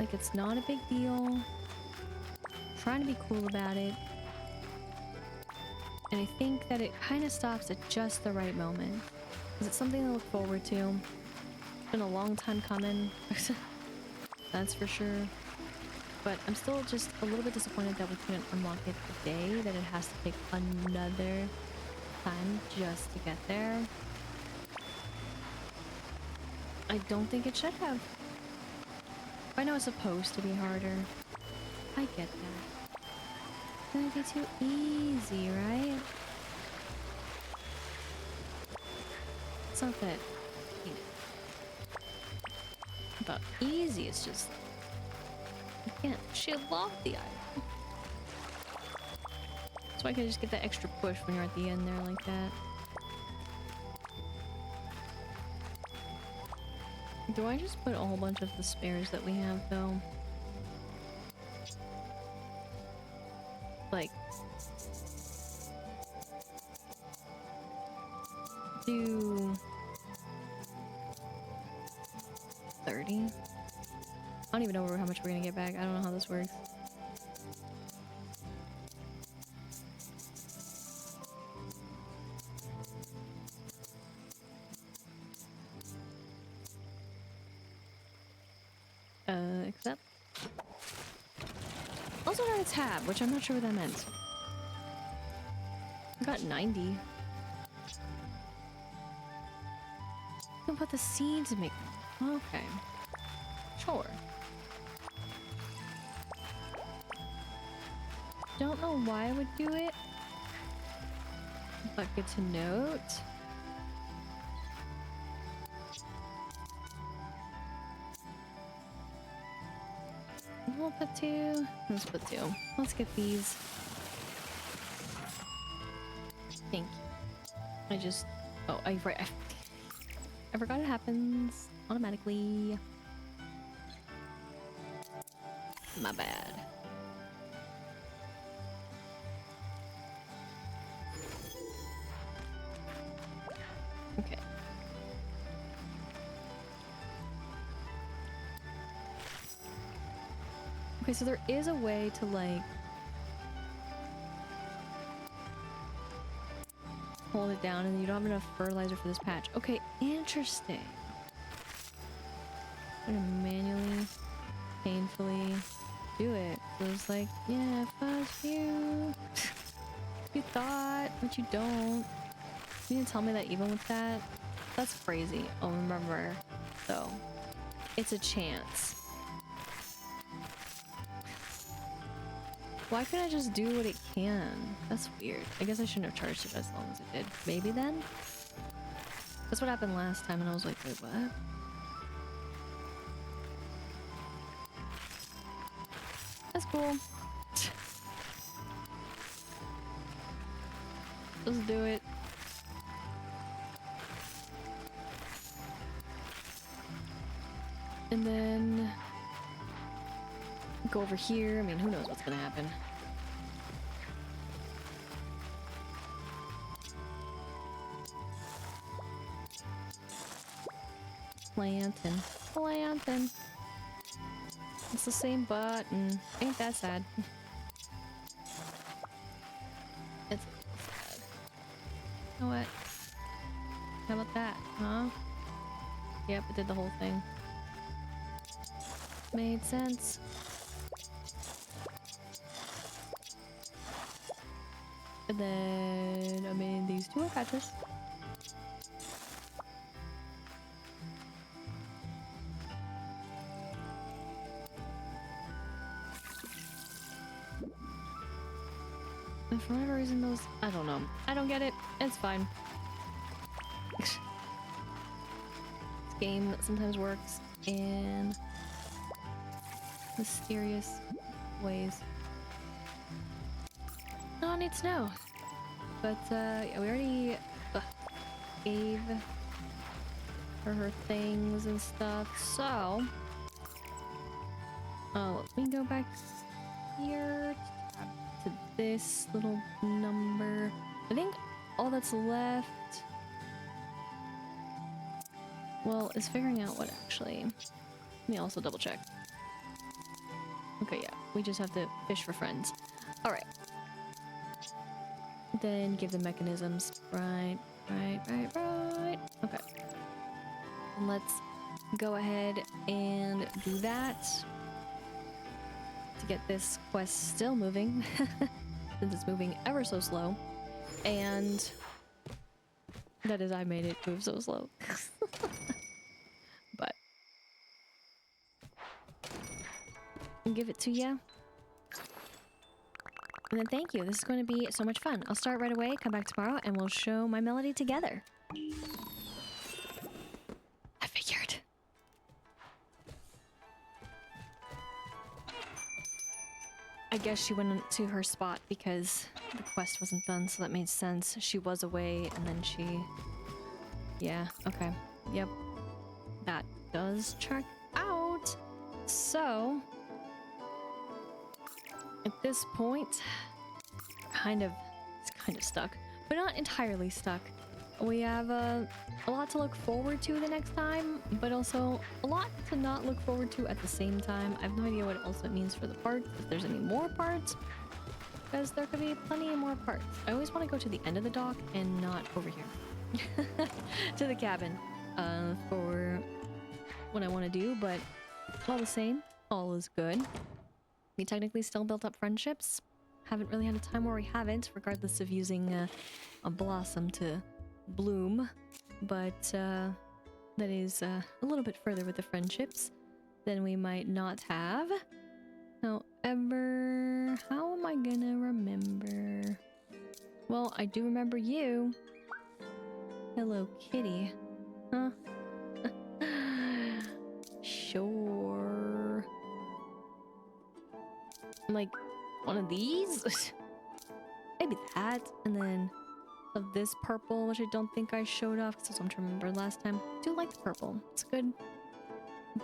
Like, it's not a big deal. Trying to be cool about it. And I think that it kind of stops at just the right moment. Because it's something to look forward to. It's been a long time coming. That's for sure. But I'm still just a little bit disappointed that we couldn't unlock it today. That it has to take another time just to get there. I don't think it should have. I know it's supposed to be harder. I get that. It's gonna be too easy, right? It's not that, you know, about easy, it's just, you can't shield off the item. That's why I can just get that extra push when you're at the end there like that. Do I just put a whole bunch of the spares that we have, though? Like... do... 30? I don't even know how much we're gonna get back. I don't know how this works. Accept. Also got a tab, which I'm not sure what that meant. I got 90. You can put the seeds and make... Okay. Sure. Don't know why I would do it, but good to note. We'll put 2. Let's put 2. Let's get these. Thank you. I just... Oh, I forgot it happens automatically. My bad. Okay. Okay, so there is a way to, like, hold it down and you don't have enough fertilizer for this patch. Okay, interesting. I'm gonna manually, painfully do it. So it's like, yeah, fuck you. You thought, but you don't. You didn't tell me that even with that? That's crazy. Oh, remember, though, it's a chance. Why couldn't I just do what it can? That's weird. I guess I shouldn't have charged it as long as it did. Maybe then? That's what happened last time and I was like, wait, what? That's cool. Let's do it. And then go over here. I mean, who knows what's gonna happen. Planting. Planting. It's the same button. Ain't that sad? It's sad. You know what? How about that, huh? Yep, it did the whole thing. Made sense. And then I made these 2 patches. And for whatever reason those... I don't know. I don't get it. It's fine. This game sometimes works in mysterious ways. No one needs to know. But yeah, we already gave her things and stuff, so let me go back here to this little number. I think all that's left, well, is figuring out what actually. Let me also double check. Okay, yeah, we just have to fish for friends. All right. Then give the mechanisms. Right. Okay. And let's go ahead and do that to get this quest still moving, since it's moving ever so slow. And that is, I made it move so slow. But I'll give it to ya. And then thank you. This is going to be so much fun. I'll start right away, come back tomorrow, and we'll show my melody together. I figured. I guess she went to her spot because the quest wasn't done, so that made sense. She was away, and then she... Yeah, okay. Yep. That does check out. So... at this point, it's kind of stuck, but not entirely stuck. We have a lot to look forward to the next time, but also a lot to not look forward to at the same time. I have no idea what else it means for the parts, if there's any more parts, because there could be plenty of more parts. I always want to go to the end of the dock and not over here. To the cabin, for what I want to do, but all the same, all is good. We technically still built up friendships. Haven't really had a time where we haven't, regardless of using a blossom to bloom. But that is a little bit further with the friendships than we might not have. However, how am I gonna remember? Well, I do remember you. Hello, kitty. Huh? Sure. Like one of these? Maybe that, and then of this purple, which I don't think I showed off because I'm trying to remember last time. I do like the purple. It's a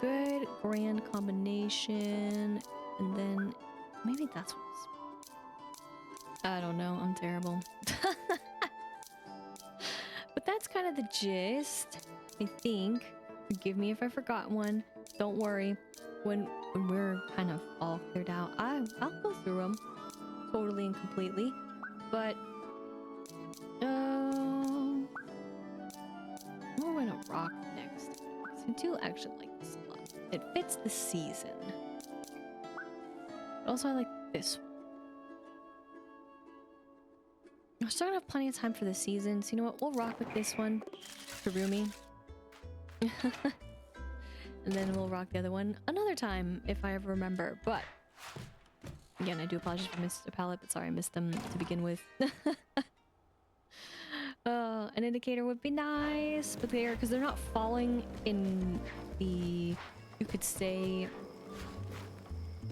good grand combination. And then maybe that's what it's... I don't know, I'm terrible. But that's kind of the gist, I think. Forgive me if I forgot one. Don't worry. When we're kind of all cleared out, I'll go through them totally and completely. But we're gonna rock next. I do actually like this a lot. It fits the season. But also I like this one. We're still gonna have plenty of time for the season, so you know what? We'll rock with this one. Kuromi. And then we'll rock the other one another time if I ever remember. But again, I do apologize for missing a palette, but sorry I missed them to begin with. An indicator would be nice, but because they're not falling in the, you could say,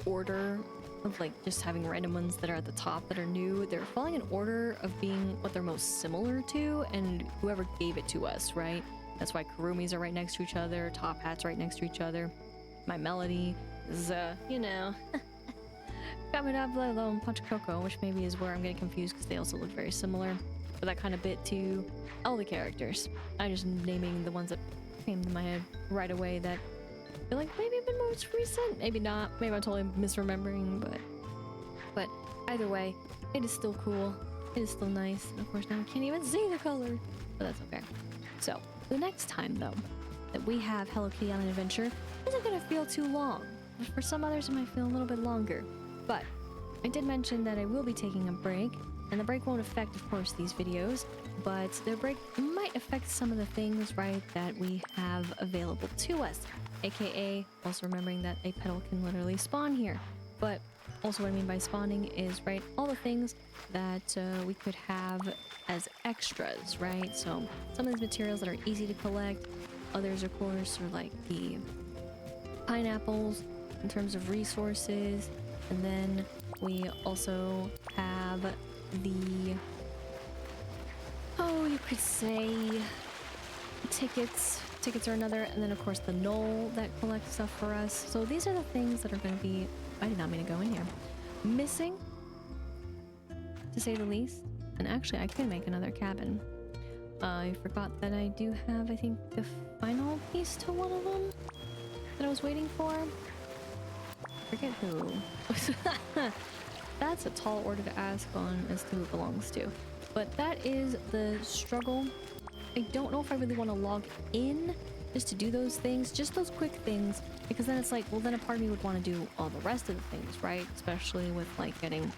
order of like just having random ones that are at the top that are new. They're falling in order of being what they're most similar to, and whoever gave it to us, right? That's why Kuromis are right next to each other, top hats right next to each other. My melody is, you know, coming up, let alone Punch Coco, which maybe is where I'm getting confused because they also look very similar. But that kind of bit to all the characters. I'm just naming the ones that came to my head right away that I feel like maybe have been most recent, maybe not. Maybe I'm totally misremembering, but either way, it is still cool. It is still nice. And of course, now I can't even see the color, but that's okay. So the next time, though, that we have Hello Kitty on an adventure isn't gonna feel too long. For some others, it might feel a little bit longer. But I did mention that I will be taking a break, and the break won't affect, of course, these videos, but the break might affect some of the things, right, that we have available to us. AKA, also remembering that a petal can literally spawn here. But also what I mean by spawning is, right, all the things that we could have as extras, right? So some of these materials that are easy to collect, others, of course, are like the pineapples in terms of resources, and then we also have the, oh, you could say tickets are another, and then of course the knoll that collects stuff for us. So these are the things that are going to be, I did not mean to go in here, missing, to say the least. And actually I could make another cabin. I forgot that I do have, I think, the final piece to one of them that I was waiting for. Forget who. That's a tall order to ask on as to who it belongs to. But that is the struggle. I don't know if I really want to log in just to do those things, just those quick things, because then it's like, well, then a part of me would want to do all the rest of the things, right? Especially with like getting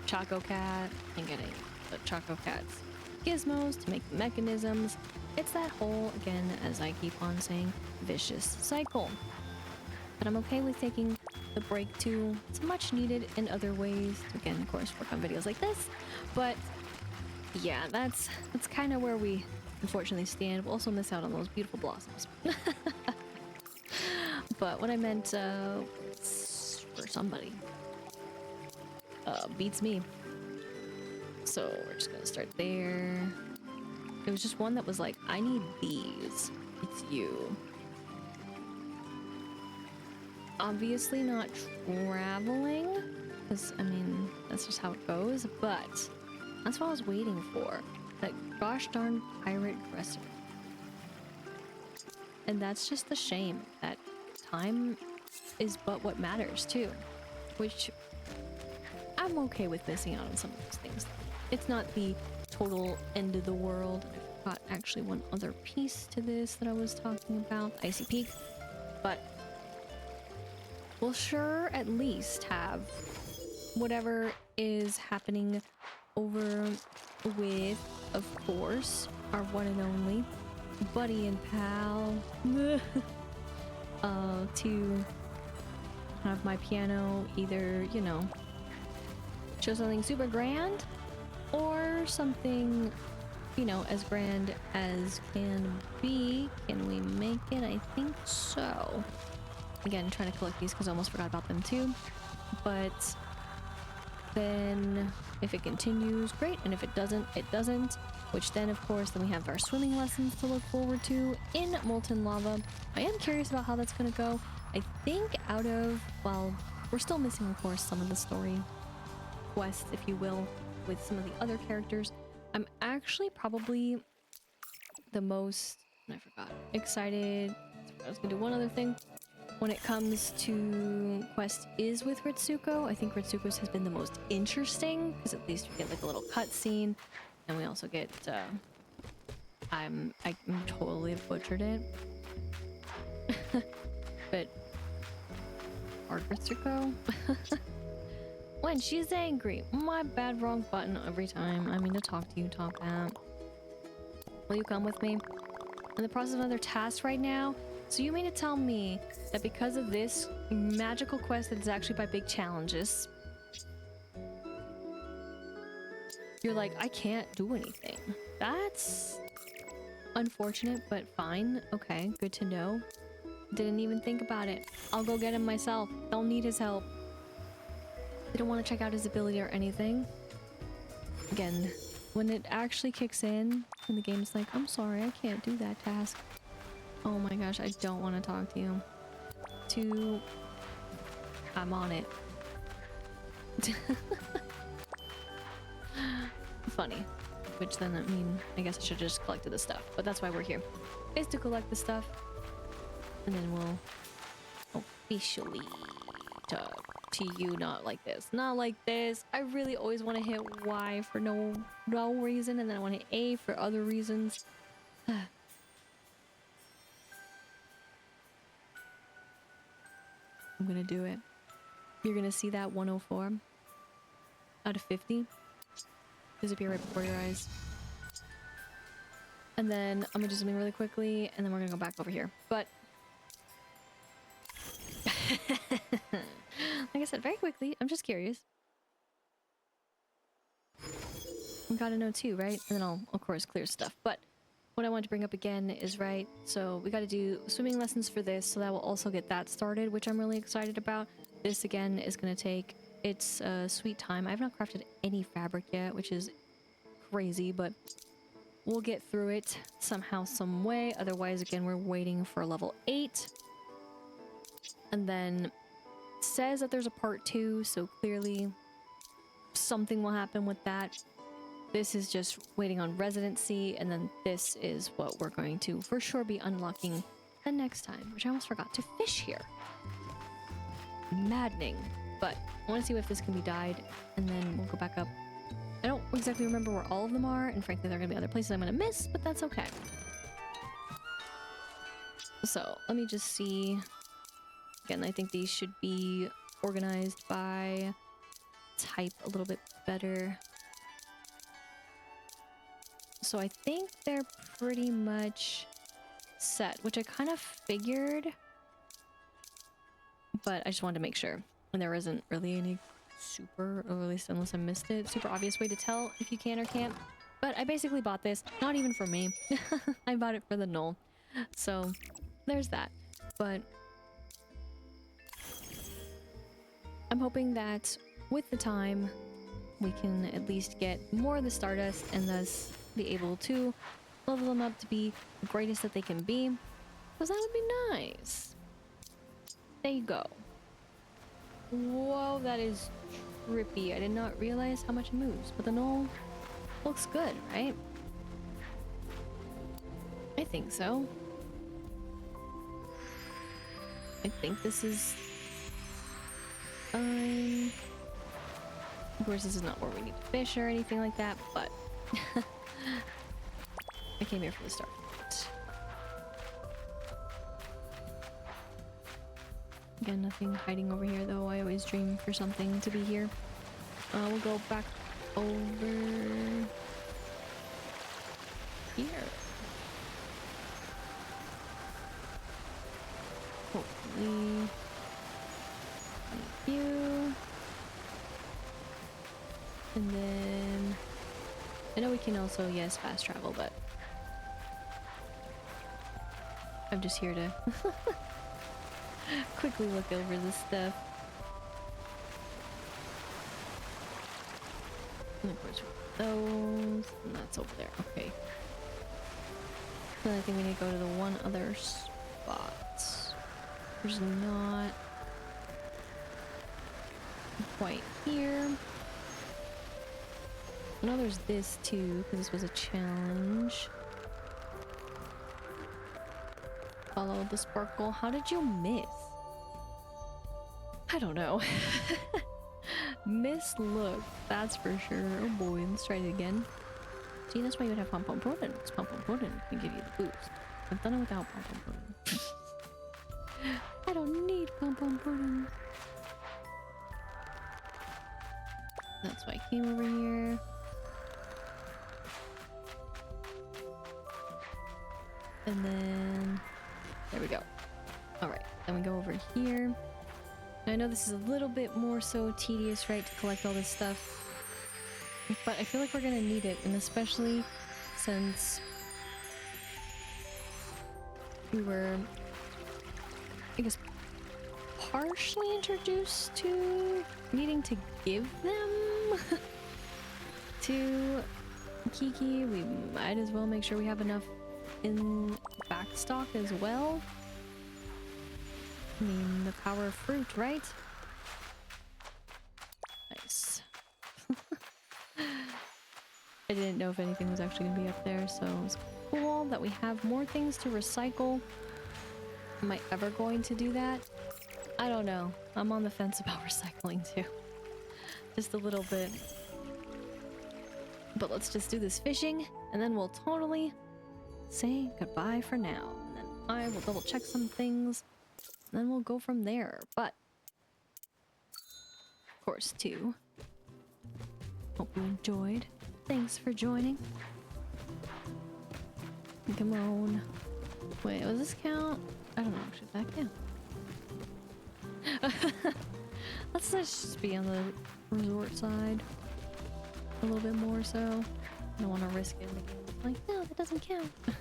Choco Cat and getting the Choco Cat's gizmos to make the mechanisms. It's that whole, again, as I keep on saying, vicious cycle. But I'm okay with taking the break too. It's much needed in other ways to, again, of course, work on videos like this. But yeah, that's kind of where we unfortunately stand. We'll also miss out on those beautiful blossoms. But what I meant for somebody beats me. So we're just gonna start there. It was just one that was like, I need these. It's you. Obviously not traveling, because I mean that's just how it goes, but that's what I was waiting for. That gosh darn pirate dresser. And that's just the shame that time is but what matters too, which I'm okay with missing out on some of those things. It's not the total end of the world. I forgot actually one other piece to this that I was talking about, Icy Peak, but we'll sure at least have whatever is happening over with, of course, our one and only buddy and pal to have my piano either, you know, show something super grand or something, you know, as grand as can be. Can we make it? I think so. Again, trying to collect these because I almost forgot about them too. But then if it continues, great, and if it doesn't, it doesn't. Which then, of course, then we have our swimming lessons to look forward to in Molten Lava. I am curious about how that's gonna go. I think out of, well, we're still missing, of course, some of the story quests, if you will, with some of the other characters. I'm actually probably the most, I forgot, excited. I was gonna do one other thing. When it comes to quest is with Ritsuko, I think Ritsuko's has been the most interesting because at least we get like a little cutscene, and we also get. I totally butchered it, but Art Ritsuko. When she's angry, my bad, wrong button every time. I mean to talk to you, Top Hat. Will you come with me? I'm in the process of another task right now. So you mean to tell me that because of this magical quest that is actually by big challenges, you're like, I can't do anything. That's unfortunate, but fine. Okay, good to know. Didn't even think about it. I'll go get him myself. Don't need his help. Didn't want to check out his ability or anything. Again, when it actually kicks in and the game's like, I'm sorry, I can't do that task. Oh my gosh, I don't want to talk to you. I'm on it. Funny. Which then, I mean, I guess I should have just collected the stuff. But that's why we're here. Is to collect the stuff. And then we'll officially talk to you. Not like this. Not like this. I really always want to hit Y for no reason. And then I want to hit A for other reasons. I'm gonna do it. You're gonna see that 104 out of 50 disappear right before your eyes. And then I'm gonna do something really quickly, and then we're gonna go back over here. But like I said, very quickly, I'm just curious. We gotta know too, right? And then I'll, of course, clear stuff. But what I want to bring up again is, right, so we got to do swimming lessons for this, so that will also get that started, which I'm really excited about. This, again, is going to take its sweet time. I have not crafted any fabric yet, which is crazy, but we'll get through it somehow, some way. Otherwise, again, we're waiting for level 8. And then it says that there's a part 2, so clearly something will happen with that. This is just waiting on residency, and then this is what we're going to for sure be unlocking the next time, which I almost forgot to fish here. Maddening. But I want to see if this can be dyed, and then we'll go back up. I don't exactly remember where all of them are, and frankly there are going to be other places I'm going to miss, but that's okay. So let me just see. Again, I think these should be organized by type a little bit better. So I think they're pretty much set, which I kind of figured, but I just wanted to make sure. And there isn't really any super, or at least unless I missed it, super obvious way to tell if you can or can't. But I basically bought this, not even for me. I bought it for the Knoll. So there's that. But I'm hoping that with the time, we can at least get more of the Stardust and thus be able to level them up to be the greatest that they can be, because that would be nice. There you go. Whoa, that is trippy. I did not realize how much it moves, but the Knoll looks good, right? I think so. I think this is fine. Of course, this is not where we need to fish or anything like that, but I came here for the start. Again, nothing hiding over here, though. I always dream for something to be here. We'll go back over here. Hopefully. Thank you. And then I know we can also, yes, fast travel, but I'm just here to quickly look over this stuff. And of course, those. And that's over there. Okay. Then I think we need to go to the one other spot. There's not quite here. I know there's this too, because this was a challenge. Follow the sparkle. How did you miss? I don't know. Miss look, that's for sure. Oh boy, let's try it again. See, that's why you would have pom pom pudding. Because pom pom pudding can give you the boost. I've done it without pom pom pudding. I don't need pom pom pudding. That's why I came over here. And then there we go. All right, then we go over here. Now, I know this is a little bit more so tedious, right, to collect all this stuff, but I feel like we're gonna need it, and especially since we were, I guess, partially introduced to needing to give them to Kiki. We might as well make sure we have enough in backstock as well. I mean, the power of fruit, right? Nice. I didn't know if anything was actually gonna be up there, so it's cool that we have more things to recycle. Am I ever going to do that? I don't know. I'm on the fence about recycling too. Just a little bit. But let's just do this fishing, and then we'll totally say goodbye for now. And then I will double check some things, and then we'll go from there. But, of course, too, hope you enjoyed. Thanks for joining. Come on. Wait, was this count? I don't know. Should that count? Let's just be on the resort side a little bit more so. I don't want to risk it. Like, no, that doesn't count. Of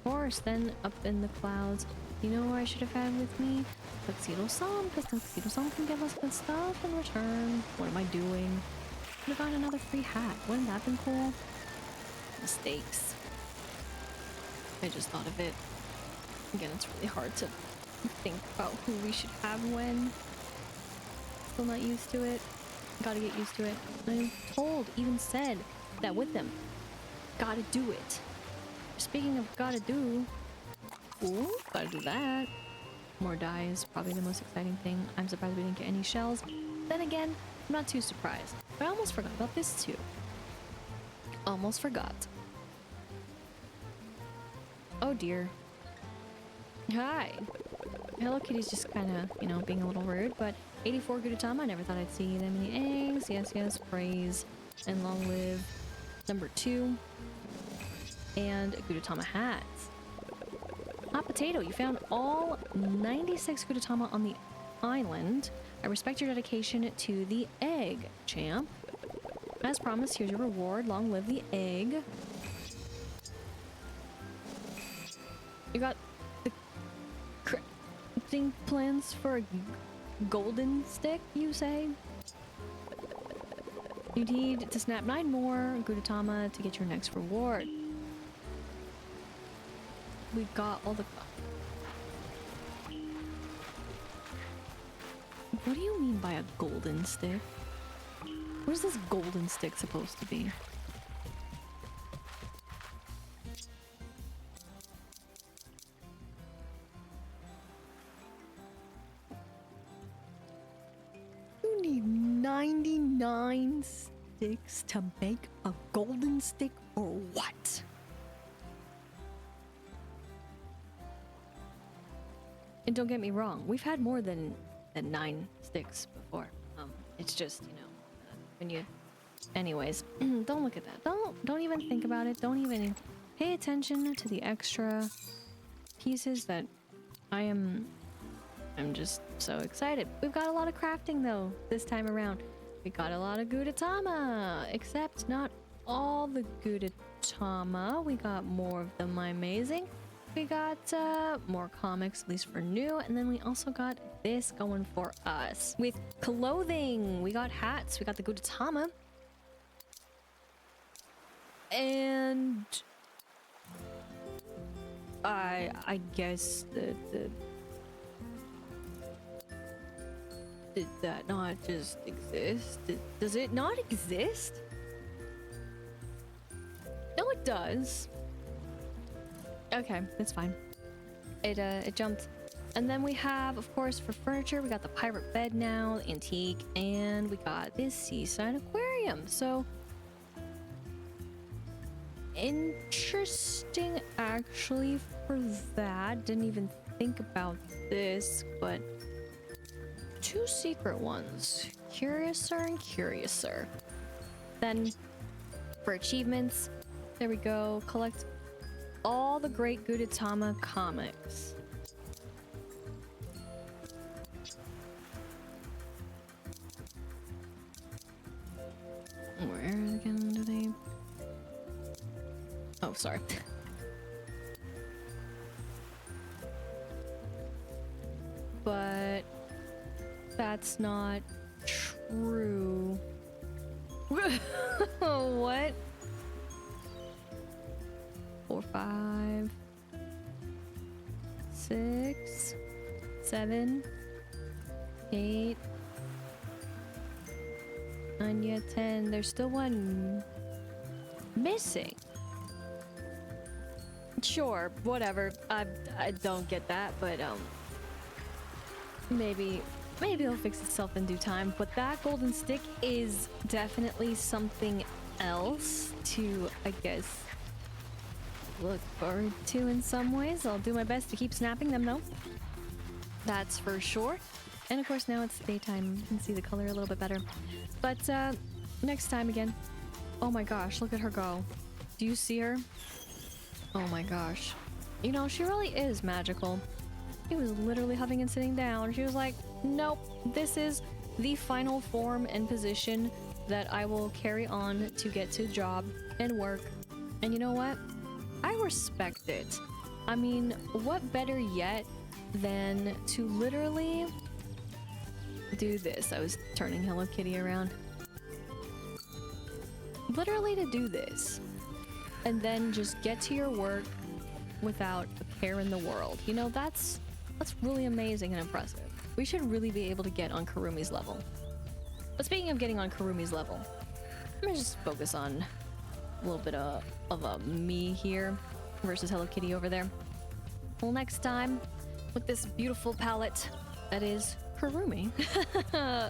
course, then up in the clouds. You know who I should have had with me? Tuxedo-san, because Tuxedo-san can give us good stuff in return. What am I doing? Could have gotten another free hat. Wouldn't that have been cool? Mistakes. I just thought of it. Again, it's really hard to think about who we should have when. Still not used to it. Gotta get used to it. I'm told, even said, that with them. Gotta do it. Speaking of gotta do, ooh, gotta do that. More dye is probably the most exciting thing. I'm surprised we didn't get any shells. Then again, I'm not too surprised. But I almost forgot about this too. Almost forgot. Oh dear. Hi. Hello Kitty's just kind of, you know, being a little rude, but 84 Gudetama, I never thought I'd see that many eggs. Yes, yes, praise. And long live number 2. And Gudetama hats. Hot potato, you found all 96 Gudetama on the island. I respect your dedication to the egg, champ. As promised, here's your reward. Long live the egg. You got the crafting plans for a golden stick, you say? You need to snap 9 more Gudetama to get your next reward. We got all the... What do you mean by a golden stick? What is this golden stick supposed to be? You need 99 sticks to make a golden stick or what? And don't get me wrong, we've had more than 9 sticks before. It's just, you know, when you... Anyways, don't look at that. Don't even think about it. Don't even pay attention to the extra pieces that I'm just so excited. We've got a lot of crafting though this time around. We got a lot of Gudetama, except not all the Gudetama. We got more of them, amazing. we got more comics, at least for new, and then we also got this going for us. With clothing, we got hats, we got the Gudetama. And I guess did that not just exist? Does it not exist? No, it does. Okay, it's fine. It jumped. And then we have, of course, for furniture, we got the pirate bed now, the antique, and we got this seaside aquarium. So interesting, actually, for that. Didn't even think about this, but two secret ones. Curiouser and Curiouser. Then for achievements, there we go. Collect all the great Gudetama comics. Where again do they... Oh, sorry. But that's not true. What? 4, 5, 6, 7, 8, 9, yeah, 10. There's still one missing. Sure, whatever. I don't get that, but maybe it'll fix itself in due time. But that golden stick is definitely something else to, I guess, look forward to in some ways. I'll do my best to keep snapping them though. That's for sure. And of course now it's daytime. You can see the color a little bit better. But next time again. Oh my gosh, look at her go. Do you see her? Oh my gosh. You know, she really is magical. She was literally huffing and sitting down. She was like, nope, this is the final form and position that I will carry on to get to job and work. And you know what? I respect it. I mean, what better yet than to literally do this? I was turning Hello Kitty around. Literally to do this. And then just get to your work without a care in the world. You know, that's really amazing and impressive. We should really be able to get on Kuromi's level. But speaking of getting on Kuromi's level, I'm gonna just focus on a little bit of a me here versus Hello Kitty over there. Well, next time with this beautiful palette that is Kuromi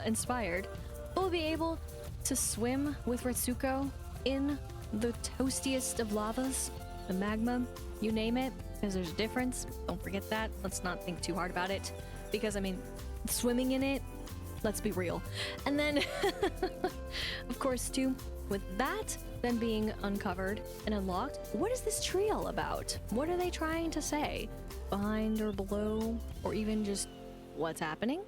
inspired, we'll be able to swim with Retsuko in the toastiest of lavas, the magma, you name it, because there's a difference. Don't forget that. Let's not think too hard about it, because I mean, swimming in it, let's be real. And then, of course, too, with that then being uncovered and unlocked, what is this tree all about? What are they trying to say? Behind or below, or even just what's happening?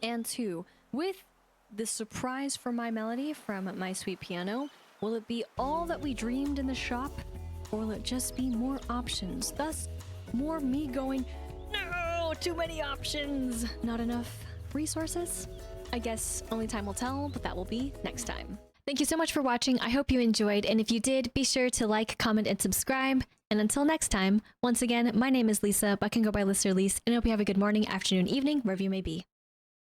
And two, with the surprise for my melody from My Sweet Piano, will it be all that we dreamed in the shop, or will it just be more options? Thus, more me going, no, too many options, not enough resources? I guess only time will tell, but that will be next time. Thank you so much for watching. I hope you enjoyed, and if you did, be sure to like, comment, and subscribe. And until next time, once again, my name is Lisa, but I can go by Lister Lise, and I hope you have a good morning, afternoon, evening, wherever you may be.